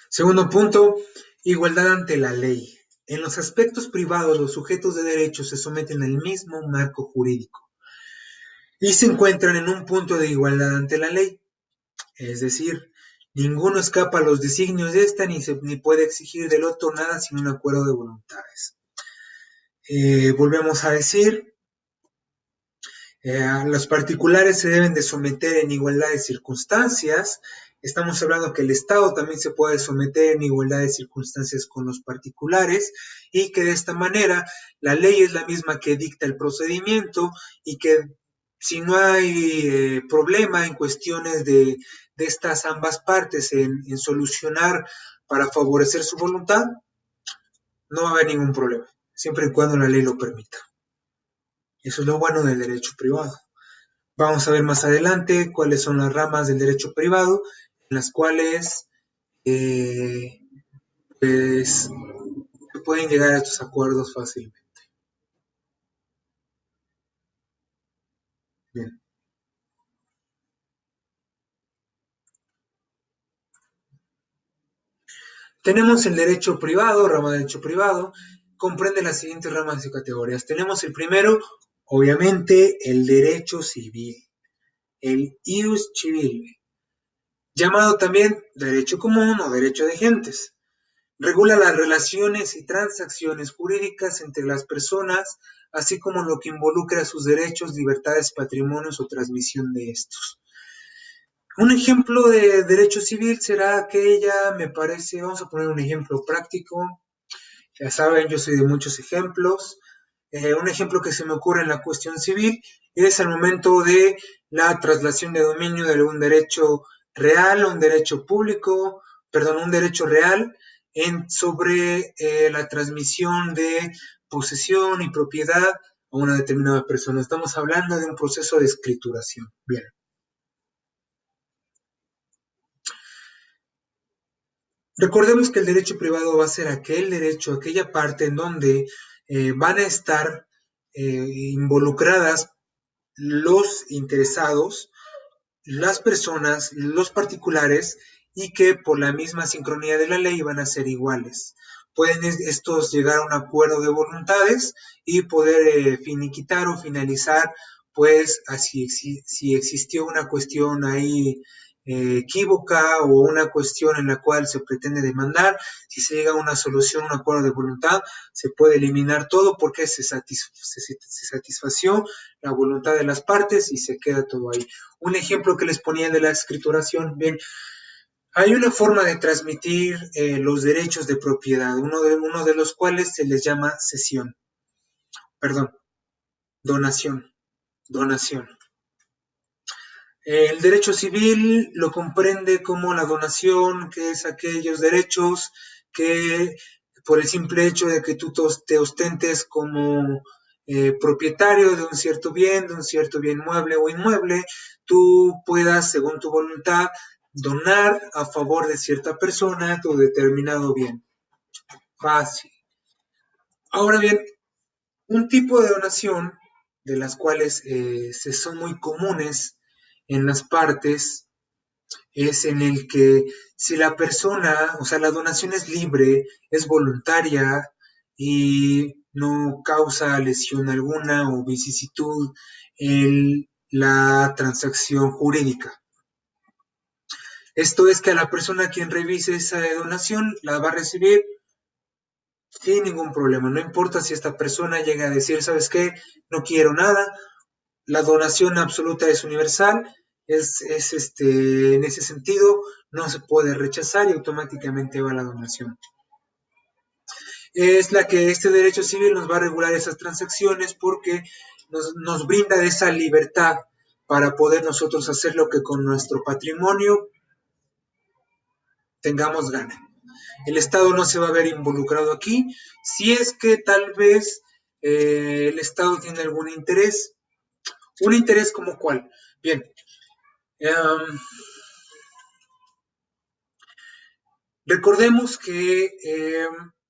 Segundo punto, igualdad ante la ley. En los aspectos privados, los sujetos de derecho se someten al mismo marco jurídico y se encuentran en un punto de igualdad ante la ley. Es decir, ninguno escapa a los designios de esta ni puede exigir del otro nada sin un acuerdo de voluntades. Volvemos a decir, los particulares se deben de someter en igualdad de circunstancias. Estamos hablando que el Estado también se puede someter en igualdad de circunstancias con los particulares y que de esta manera la ley es la misma que dicta el procedimiento y que si no hay problema en cuestiones de estas ambas partes en solucionar para favorecer su voluntad, no va a haber ningún problema, siempre y cuando la ley lo permita. Eso es lo bueno del derecho privado. Vamos a ver más adelante cuáles son las ramas del derecho privado, en las cuales eh, pues, se pueden llegar a estos acuerdos fácilmente. Bien. Tenemos el derecho privado, rama de derecho privado, comprende las siguientes ramas y categorías. Tenemos el primero, obviamente, el derecho civil, el ius civil, llamado también derecho común o derecho de gentes. Regula las relaciones y transacciones jurídicas entre las personas, así como lo que involucra sus derechos, libertades, patrimonios o transmisión de estos. Un ejemplo de derecho civil será aquella, me parece, vamos a poner un ejemplo práctico. Ya saben, yo soy de muchos ejemplos. Un ejemplo que se me ocurre en la cuestión civil es el momento de la traslación de dominio de un derecho real a un derecho público, perdón, un derecho real sobre la transmisión de posesión y propiedad a una determinada persona. Estamos hablando de un proceso de escrituración. Bien. Recordemos que el derecho privado va a ser aquel derecho, aquella parte en donde van a estar involucradas los interesados, las personas, los particulares, y que por la misma sincronía de la ley van a ser iguales. pueden estos llegar a un acuerdo de voluntades y poder finiquitar o finalizar, pues, así, si existió una cuestión ahí equívoca o una cuestión en la cual se pretende demandar, si se llega a una solución, un acuerdo de voluntad, se puede eliminar todo porque se satisfació la voluntad de las partes y se queda todo ahí. Un ejemplo que les ponía de la escrituración, bien, hay una forma de transmitir los derechos de propiedad, uno de los cuales se les llama cesión, perdón, donación, donación. El derecho civil lo comprende como la donación, que es aquellos derechos que por el simple hecho de que tú te ostentes como propietario de un cierto bien mueble o inmueble, tú puedas, según tu voluntad, donar a favor de cierta persona tu determinado bien. Fácil. Ahora bien, un tipo de donación de las cuales se son muy comunes en las partes es en el que si la persona, o sea, la donación es libre, es voluntaria y no causa lesión alguna o vicisitud en la transacción jurídica. Esto es que a la persona a quien revise esa donación la va a recibir sin ningún problema. No importa si esta persona llega a decir, ¿sabes qué? No quiero nada. La donación absoluta es universal. En ese sentido, no se puede rechazar y automáticamente va la donación. Es la que este derecho civil nos va a regular esas transacciones porque nos brinda esa libertad para poder nosotros hacer lo que con nuestro patrimonio tengamos gana. El Estado no se va a ver involucrado aquí, si es que tal vez el Estado tiene algún interés. ¿Un interés como cuál? Bien, recordemos que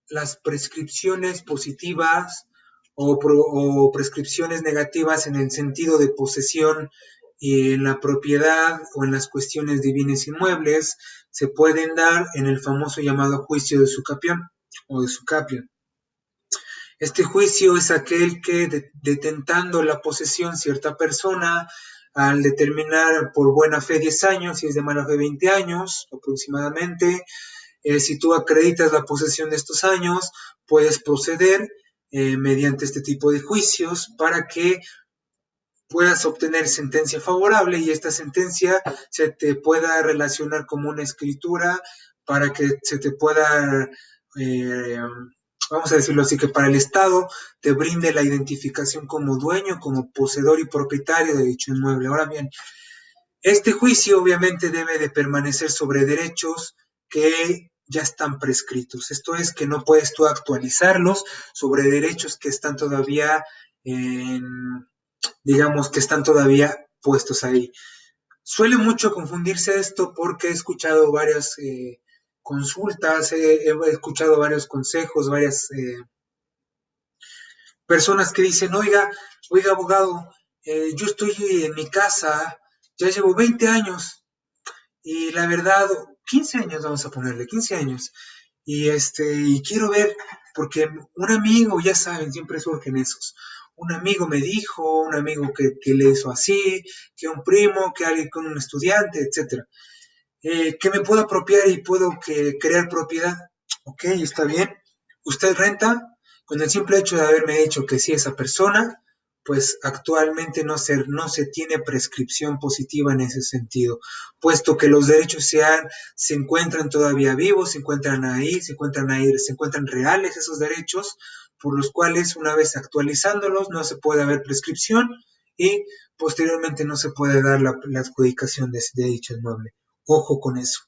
las prescripciones positivas o prescripciones negativas en el sentido de posesión y en la propiedad o en las cuestiones de bienes inmuebles se pueden dar en el famoso llamado juicio de Sucapión o de Sucapión. Este juicio es aquel que, detentando la posesión cierta persona, al determinar por buena fe 10 años, si es de mala fe 20 años aproximadamente, si tú acreditas la posesión de estos años, puedes proceder mediante este tipo de juicios para que puedas obtener sentencia favorable y esta sentencia se te pueda relacionar como una escritura para que se te pueda, eh, vamos a decirlo así, que para el Estado te brinde la identificación como dueño, como poseedor y propietario de dicho inmueble. Ahora bien, este juicio obviamente debe de permanecer sobre derechos que ya están prescritos. Esto es que no puedes tú actualizarlos sobre derechos que están todavía en, digamos, que están todavía puestos ahí. Suele mucho confundirse esto porque he escuchado varias consultas, he escuchado varios consejos, varias personas que dicen, oiga abogado, yo estoy en mi casa, ya llevo 20 años y la verdad, 15 años vamos a ponerle, 15 años. Y quiero ver, porque un amigo, ya saben, siempre surgen esos. Un amigo me dijo, un amigo que le hizo así, que un primo, que alguien con un estudiante, etcétera. Que me puedo apropiar y puedo crear propiedad. Ok, está bien. Usted renta, con el simple hecho de haberme dicho que sí esa persona, pues actualmente no se tiene prescripción positiva en ese sentido, puesto que los derechos se encuentran todavía vivos, se encuentran reales esos derechos, por los cuales una vez actualizándolos no se puede haber prescripción y posteriormente no se puede dar la adjudicación de dicho inmueble. Ojo con eso.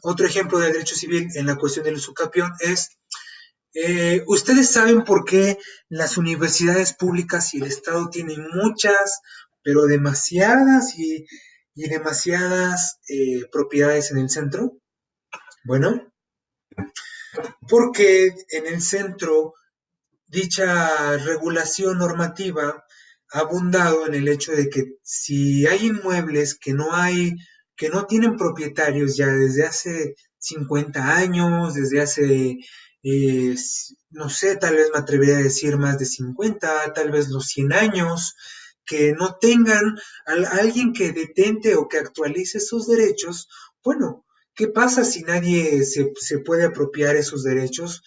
Otro ejemplo de derecho civil en la cuestión del usucapión es, ustedes saben por qué las universidades públicas y el Estado tienen muchas, pero demasiadas y demasiadas propiedades en el centro. Bueno, porque en el centro dicha regulación normativa ha abundado en el hecho de que si hay inmuebles que no tienen propietarios ya desde hace 50 años, desde hace, no sé, tal vez me atrevería a decir más de 50, tal vez los 100 años, que no tengan alguien que detente o que actualice sus derechos. Bueno, ¿qué pasa si nadie se puede apropiar esos derechos?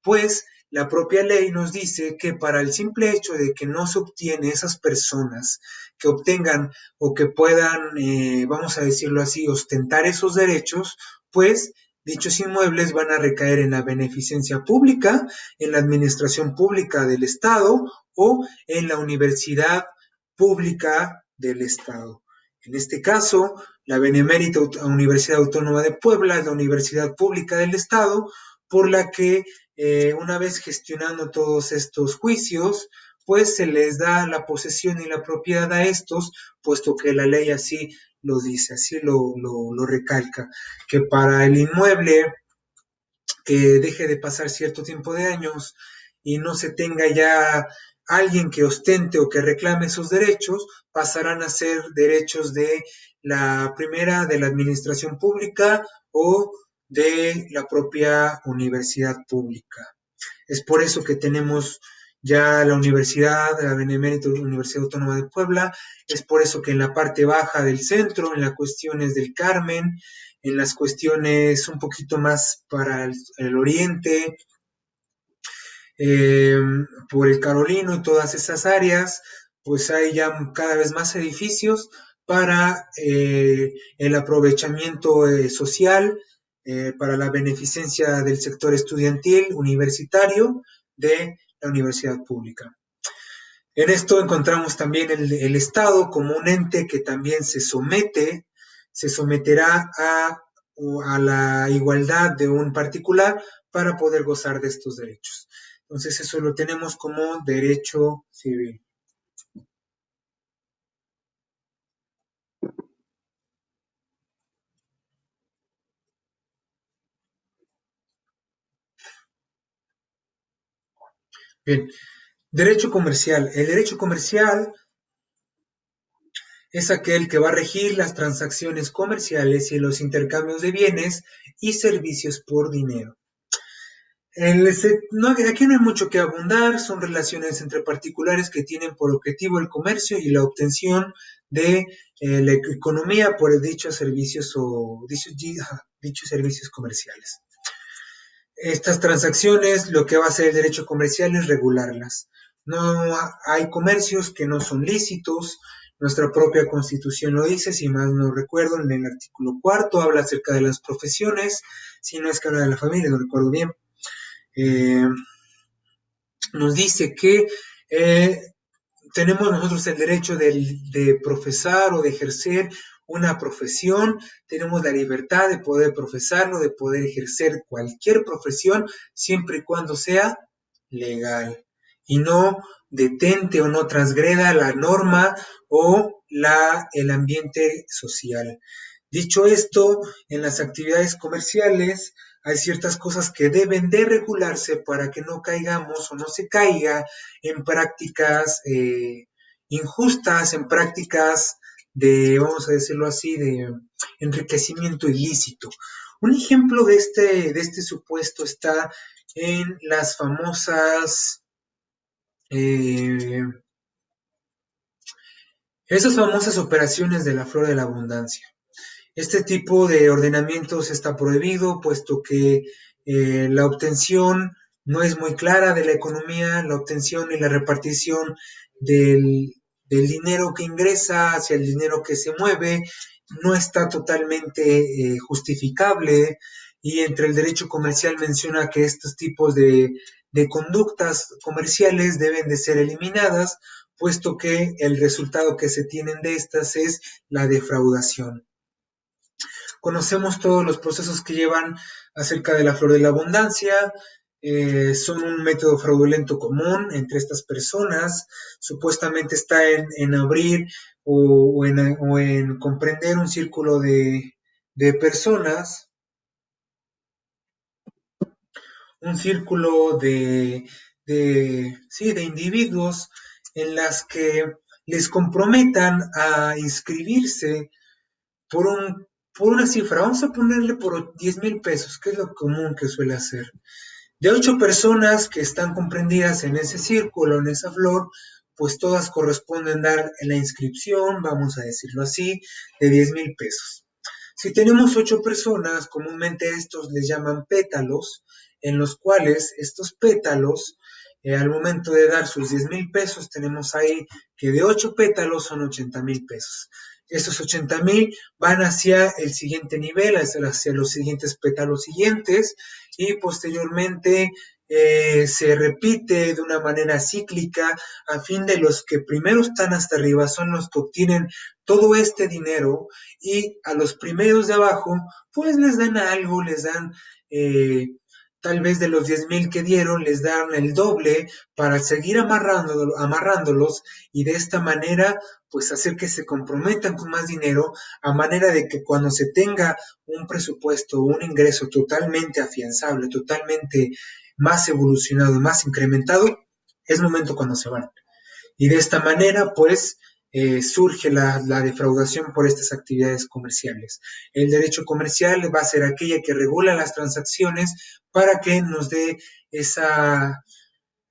Pues la propia ley nos dice que para el simple hecho de que no se obtiene esas personas que obtengan o que puedan, vamos a decirlo así, ostentar esos derechos, pues dichos inmuebles van a recaer en la beneficencia pública, en la administración pública del Estado o en la universidad pública del Estado. En este caso, la Benemérita Universidad Autónoma de Puebla es la universidad pública del Estado, por la que una vez gestionando todos estos juicios, pues se les da la posesión y la propiedad a estos, puesto que la ley así lo dice, así lo recalca, que para el inmueble que deje de pasar cierto tiempo de años y no se tenga ya alguien que ostente o que reclame esos derechos, pasarán a ser derechos de la primera, de la administración pública o de la propia universidad pública. Es por eso que tenemos ya la universidad, la Benemérita Universidad Autónoma de Puebla, es por eso que en la parte baja del centro, en las cuestiones del Carmen, en las cuestiones un poquito más para el oriente, eh, por el Carolino y todas esas áreas, pues hay ya cada vez más edificios para el aprovechamiento social, para la beneficencia del sector estudiantil universitario de la universidad pública. En esto encontramos también el Estado como un ente que también se someterá a la igualdad de un particular para poder gozar de estos derechos. Entonces eso lo tenemos como derecho civil. Bien, derecho comercial. El derecho comercial es aquel que va a regir las transacciones comerciales y los intercambios de bienes y servicios por dinero. No, aquí no hay mucho que abundar, son relaciones entre particulares que tienen por objetivo el comercio y la obtención de la economía por dichos servicios o dichos servicios comerciales. Estas transacciones, lo que va a hacer el derecho comercial es regularlas. No hay comercios que no son lícitos, nuestra propia constitución lo dice, si más no recuerdo, en el artículo cuarto habla acerca de las profesiones, si no es que habla de la familia, no recuerdo bien. Eh, Nos dice que tenemos nosotros el derecho de profesar o de ejercer una profesión, tenemos la libertad de poder profesarlo, de poder ejercer cualquier profesión, siempre y cuando sea legal y no detente o no transgreda la norma o el ambiente social. Dicho esto, en las actividades comerciales hay ciertas cosas que deben de regularse para que no caigamos o no se caiga en prácticas injustas, en prácticas vamos a decirlo así, de enriquecimiento ilícito. Un ejemplo de este supuesto está en las eh, esas famosas operaciones de la flor de la abundancia. Este tipo de ordenamientos está prohibido, puesto que la obtención no es muy clara de la economía, la obtención y la repartición del dinero que ingresa hacia el dinero que se mueve no está totalmente justificable y entre el derecho comercial menciona que estos tipos de conductas comerciales deben de ser eliminadas, puesto que el resultado que se tienen de estas es la defraudación. Conocemos todos los procesos que llevan acerca de la flor de la abundancia, son un método fraudulento común entre estas personas, supuestamente está en abrir o en comprender un círculo de personas, un círculo sí, de individuos en las que les comprometan a inscribirse por un por una cifra, vamos a ponerle por 10,000 pesos, que es lo común que suele hacer. De 8 personas que están comprendidas en ese círculo, en esa flor, pues todas corresponden dar en la inscripción, vamos a decirlo así, de 10,000 pesos. Si tenemos 8 personas, comúnmente estos les llaman pétalos, en los cuales estos pétalos, al momento de dar sus 10,000 pesos, tenemos ahí que de 8 pétalos son 80,000 pesos. Estos 80,000 van hacia el siguiente nivel, hacia los siguientes pétalos siguientes, y posteriormente se repite de una manera cíclica a fin de los que primero están hasta arriba son los que obtienen todo este dinero y a los primeros de abajo pues les dan algo, les dan tal vez de los 10,000 que dieron, les dan el doble para seguir amarrándolos y de esta manera pues hacer que se comprometan con más dinero a manera de que cuando se tenga un presupuesto, un ingreso totalmente afianzable, totalmente más evolucionado, más incrementado, es momento cuando se van. Y de esta manera, pues, surge la defraudación por estas actividades comerciales. El derecho comercial va a ser aquella que regula las transacciones para que nos dé esa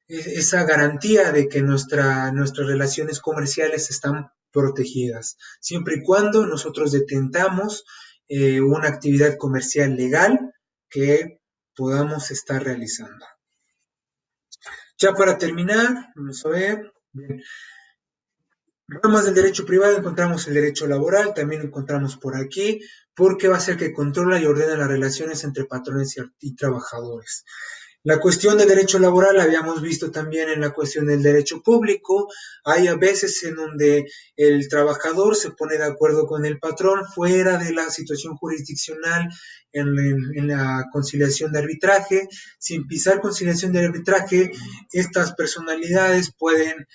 garantía de que nuestras relaciones comerciales están protegidas, siempre y cuando nosotros detentamos una actividad comercial legal que podamos estar realizando. Ya para terminar, vamos a ver. Bien. Ramas del derecho privado encontramos el derecho laboral, también lo encontramos por aquí, porque va a ser que controla y ordena las relaciones entre patrones y trabajadores. La cuestión del derecho laboral la habíamos visto también en la cuestión del derecho público. Hay a veces en donde el trabajador se pone de acuerdo con el patrón fuera de la situación jurisdiccional en la conciliación de arbitraje. Sin pisar conciliación de arbitraje, estas personalidades pueden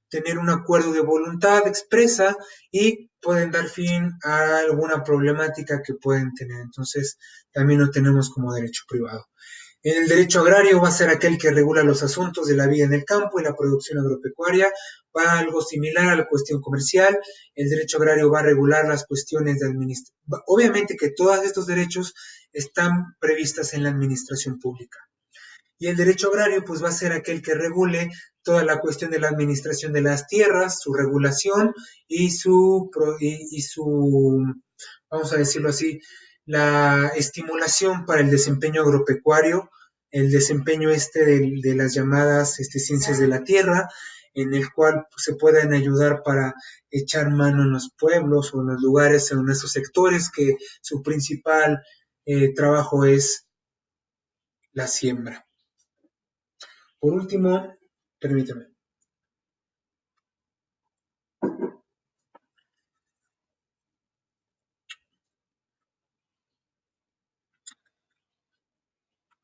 tener un acuerdo de voluntad expresa y pueden dar fin a alguna problemática que pueden tener. Entonces, también lo tenemos como derecho privado. El derecho agrario va a ser aquel que regula los asuntos de la vida en el campo y la producción agropecuaria. Va algo similar a la cuestión comercial. El derecho agrario va a regular las cuestiones de administración. Obviamente que todos estos derechos están previstas en la administración pública. Y el derecho agrario pues va a ser aquel que regule toda la cuestión de la administración de las tierras, su regulación y su, vamos a decirlo así, la estimulación para el desempeño agropecuario, el desempeño de las llamadas ciencias de la tierra, en el cual pues, se pueden ayudar para echar mano en los pueblos o en los lugares, en esos sectores que su principal trabajo es la siembra. Por último, permítame.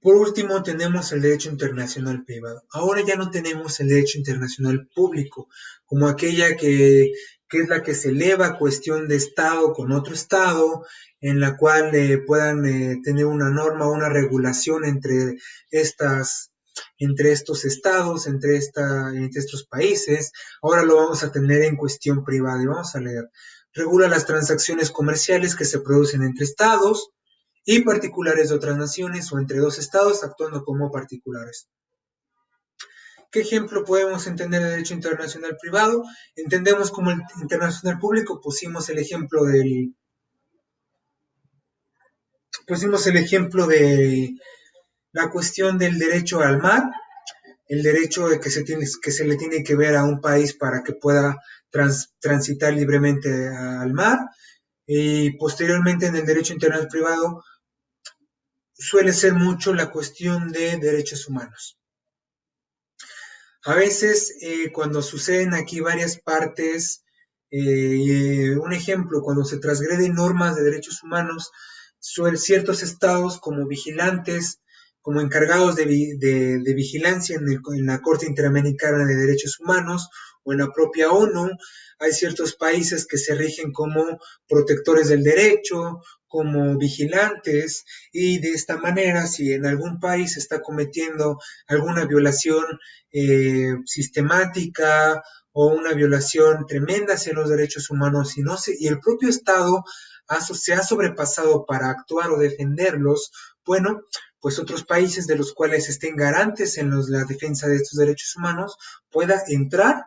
Por último, tenemos el derecho internacional privado. Ahora ya no tenemos el derecho internacional público, como aquella que es la que se eleva a cuestión de Estado con otro Estado, en la cual puedan tener una norma, una regulación entre estos estados, entre estos países. Ahora lo vamos a tener en cuestión privada y vamos a leer. Regula las transacciones comerciales que se producen entre estados y particulares de otras naciones o entre dos estados actuando como particulares. ¿Qué ejemplo podemos entender de derecho internacional privado? Entendemos como el internacional público, pusimos el ejemplo de la cuestión del derecho al mar, el derecho de que se le tiene que ver a un país para que pueda transitar libremente al mar, y posteriormente en el derecho internacional privado suele ser mucho la cuestión de derechos humanos. A veces, cuando suceden aquí varias partes, un ejemplo, cuando se transgreden normas de derechos humanos, ciertos estados como vigilantes, como encargados de vigilancia en la Corte Interamericana de Derechos Humanos o en la propia ONU, hay ciertos países que se rigen como protectores del derecho, como vigilantes, y de esta manera, si en algún país se está cometiendo alguna violación sistemática o una violación tremenda hacia los derechos humanos y el propio Estado se ha sobrepasado para actuar o defenderlos, bueno, pues otros países de los cuales estén garantes en la defensa de estos derechos humanos pueda entrar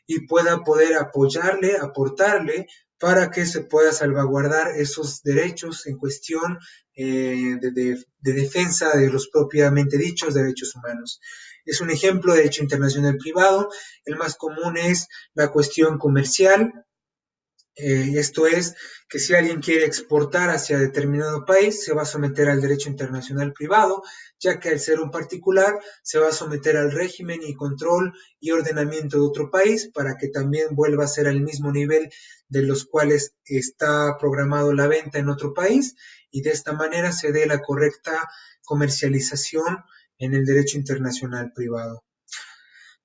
y pueda poder apoyarle, aportarle para que se pueda salvaguardar esos derechos en cuestión de defensa de los propiamente dichos derechos humanos. Es un ejemplo de derecho internacional privado. El más común es la cuestión comercial, esto es, que si alguien quiere exportar hacia determinado país, se va a someter al derecho internacional privado, ya que al ser un particular, se va a someter al régimen y control y ordenamiento de otro país para que también vuelva a ser al mismo nivel de los cuales está programado la venta en otro país, y de esta manera se dé la correcta comercialización en el derecho internacional privado.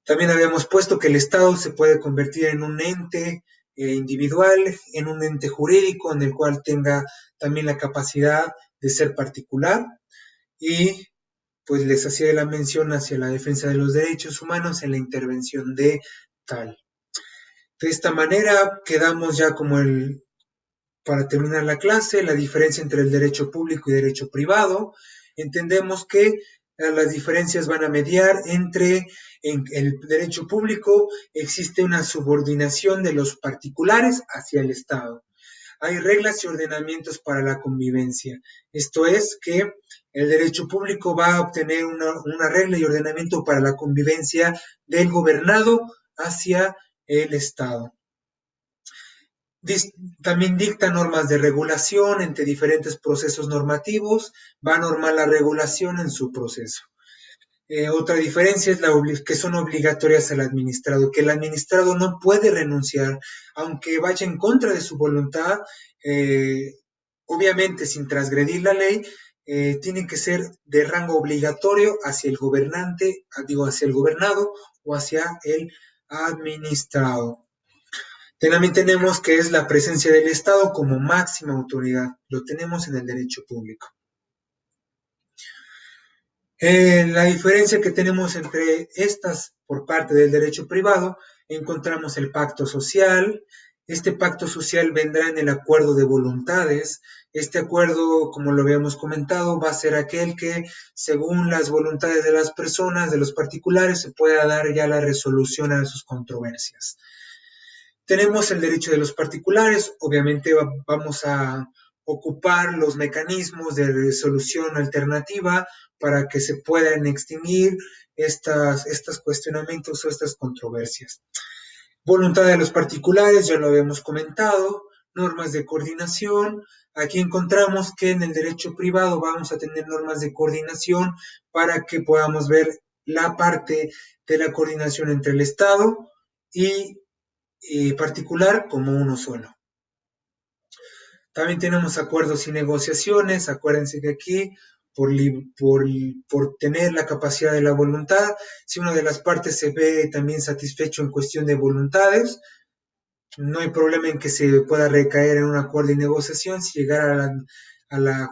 También habíamos puesto que el Estado se puede convertir en un ente individual, en un ente jurídico en el cual tenga también la capacidad de ser particular, y pues les hacía la mención hacia la defensa de los derechos humanos en la intervención de tal. De esta manera quedamos ya para terminar la clase, la diferencia entre el derecho público y derecho privado. Entendemos que las diferencias van a mediar entre en el derecho público existe una subordinación de los particulares hacia el Estado. Hay reglas y ordenamientos para la convivencia. Esto es que el derecho público va a obtener una regla y ordenamiento para la convivencia del gobernado hacia el Estado. También dicta normas de regulación entre diferentes procesos normativos, va a normar la regulación en su proceso. Otra diferencia es que son obligatorias al administrado, que el administrado no puede renunciar, aunque vaya en contra de su voluntad, obviamente sin transgredir la ley, tiene que ser de rango obligatorio hacia el gobernante, hacia el gobernado o hacia el administrado. También tenemos que es la presencia del Estado como máxima autoridad. Lo tenemos en el derecho público. La diferencia que tenemos entre estas por parte del derecho privado, encontramos el pacto social. Este pacto social vendrá en el acuerdo de voluntades. Este acuerdo, como lo habíamos comentado, va a ser aquel que, según las voluntades de las personas, de los particulares, se pueda dar ya la resolución a sus controversias. Tenemos el derecho de los particulares, obviamente vamos a ocupar los mecanismos de resolución alternativa para que se puedan extinguir estos cuestionamientos o estas controversias. Voluntad de los particulares, ya lo habíamos comentado, normas de coordinación. Aquí encontramos que en el derecho privado vamos a tener normas de coordinación para que podamos ver la parte de la coordinación entre el Estado y particular como uno solo. También tenemos acuerdos y negociaciones. Acuérdense que aquí, por tener la capacidad de la voluntad, si una de las partes se ve también satisfecho en cuestión de voluntades, no hay problema en que se pueda recaer en un acuerdo y negociación si llegara a la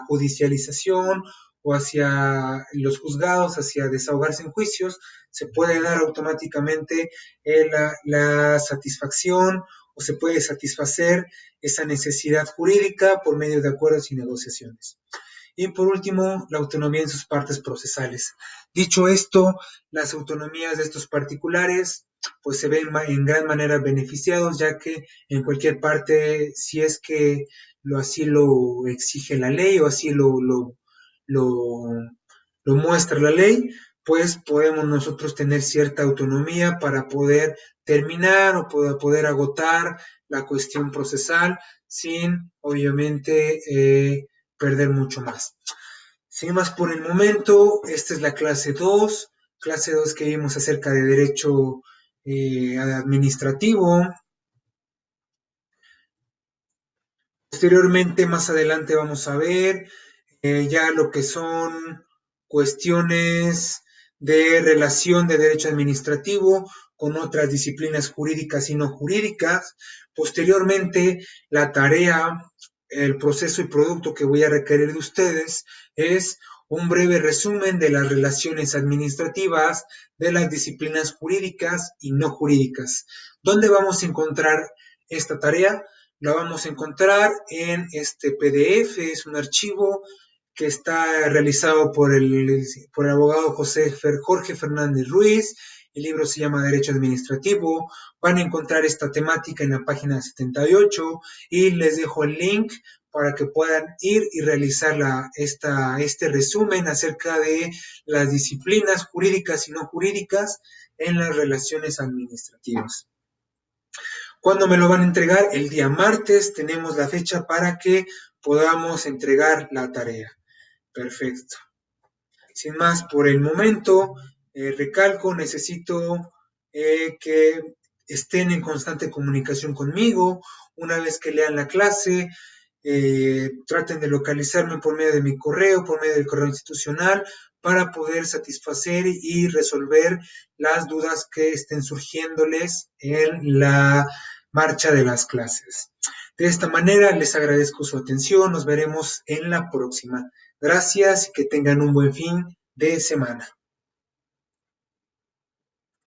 judicialización o hacia los juzgados, hacia desahogarse en juicios, se puede dar automáticamente la satisfacción o se puede satisfacer esa necesidad jurídica por medio de acuerdos y negociaciones. Y por último, la autonomía en sus partes procesales. Dicho esto, las autonomías de estos particulares pues se ven en gran manera beneficiados, ya que en cualquier parte, si es que así lo exige la ley o así lo, lo muestra la ley, pues podemos nosotros tener cierta autonomía para poder terminar o poder agotar la cuestión procesal sin, obviamente, perder mucho más. Sin más por el momento, esta es la clase 2 que vimos acerca de derecho administrativo. Posteriormente, más adelante vamos a ver ya lo que son cuestiones de relación de derecho administrativo con otras disciplinas jurídicas y no jurídicas. Posteriormente, la tarea, el proceso y producto que voy a requerir de ustedes es un breve resumen de las relaciones administrativas de las disciplinas jurídicas y no jurídicas. ¿Dónde vamos a encontrar esta tarea? La vamos a encontrar en este PDF, es un archivo que está realizado por el abogado Jorge Fernández Ruiz. El libro se llama Derecho Administrativo. Van a encontrar esta temática en la página 78 y les dejo el link para que puedan ir y realizar este resumen acerca de las disciplinas jurídicas y no jurídicas en las relaciones administrativas. ¿Cuándo me lo van a entregar? El día martes tenemos la fecha para que podamos entregar la tarea. Perfecto. Sin más por el momento, recalco, necesito que estén en constante comunicación conmigo. Una vez que lean la clase, traten de localizarme por medio de mi correo, por medio del correo institucional, para poder satisfacer y resolver las dudas que estén surgiéndoles en la marcha de las clases. De esta manera, les agradezco su atención. Nos veremos en la próxima. Gracias y que tengan un buen fin de semana.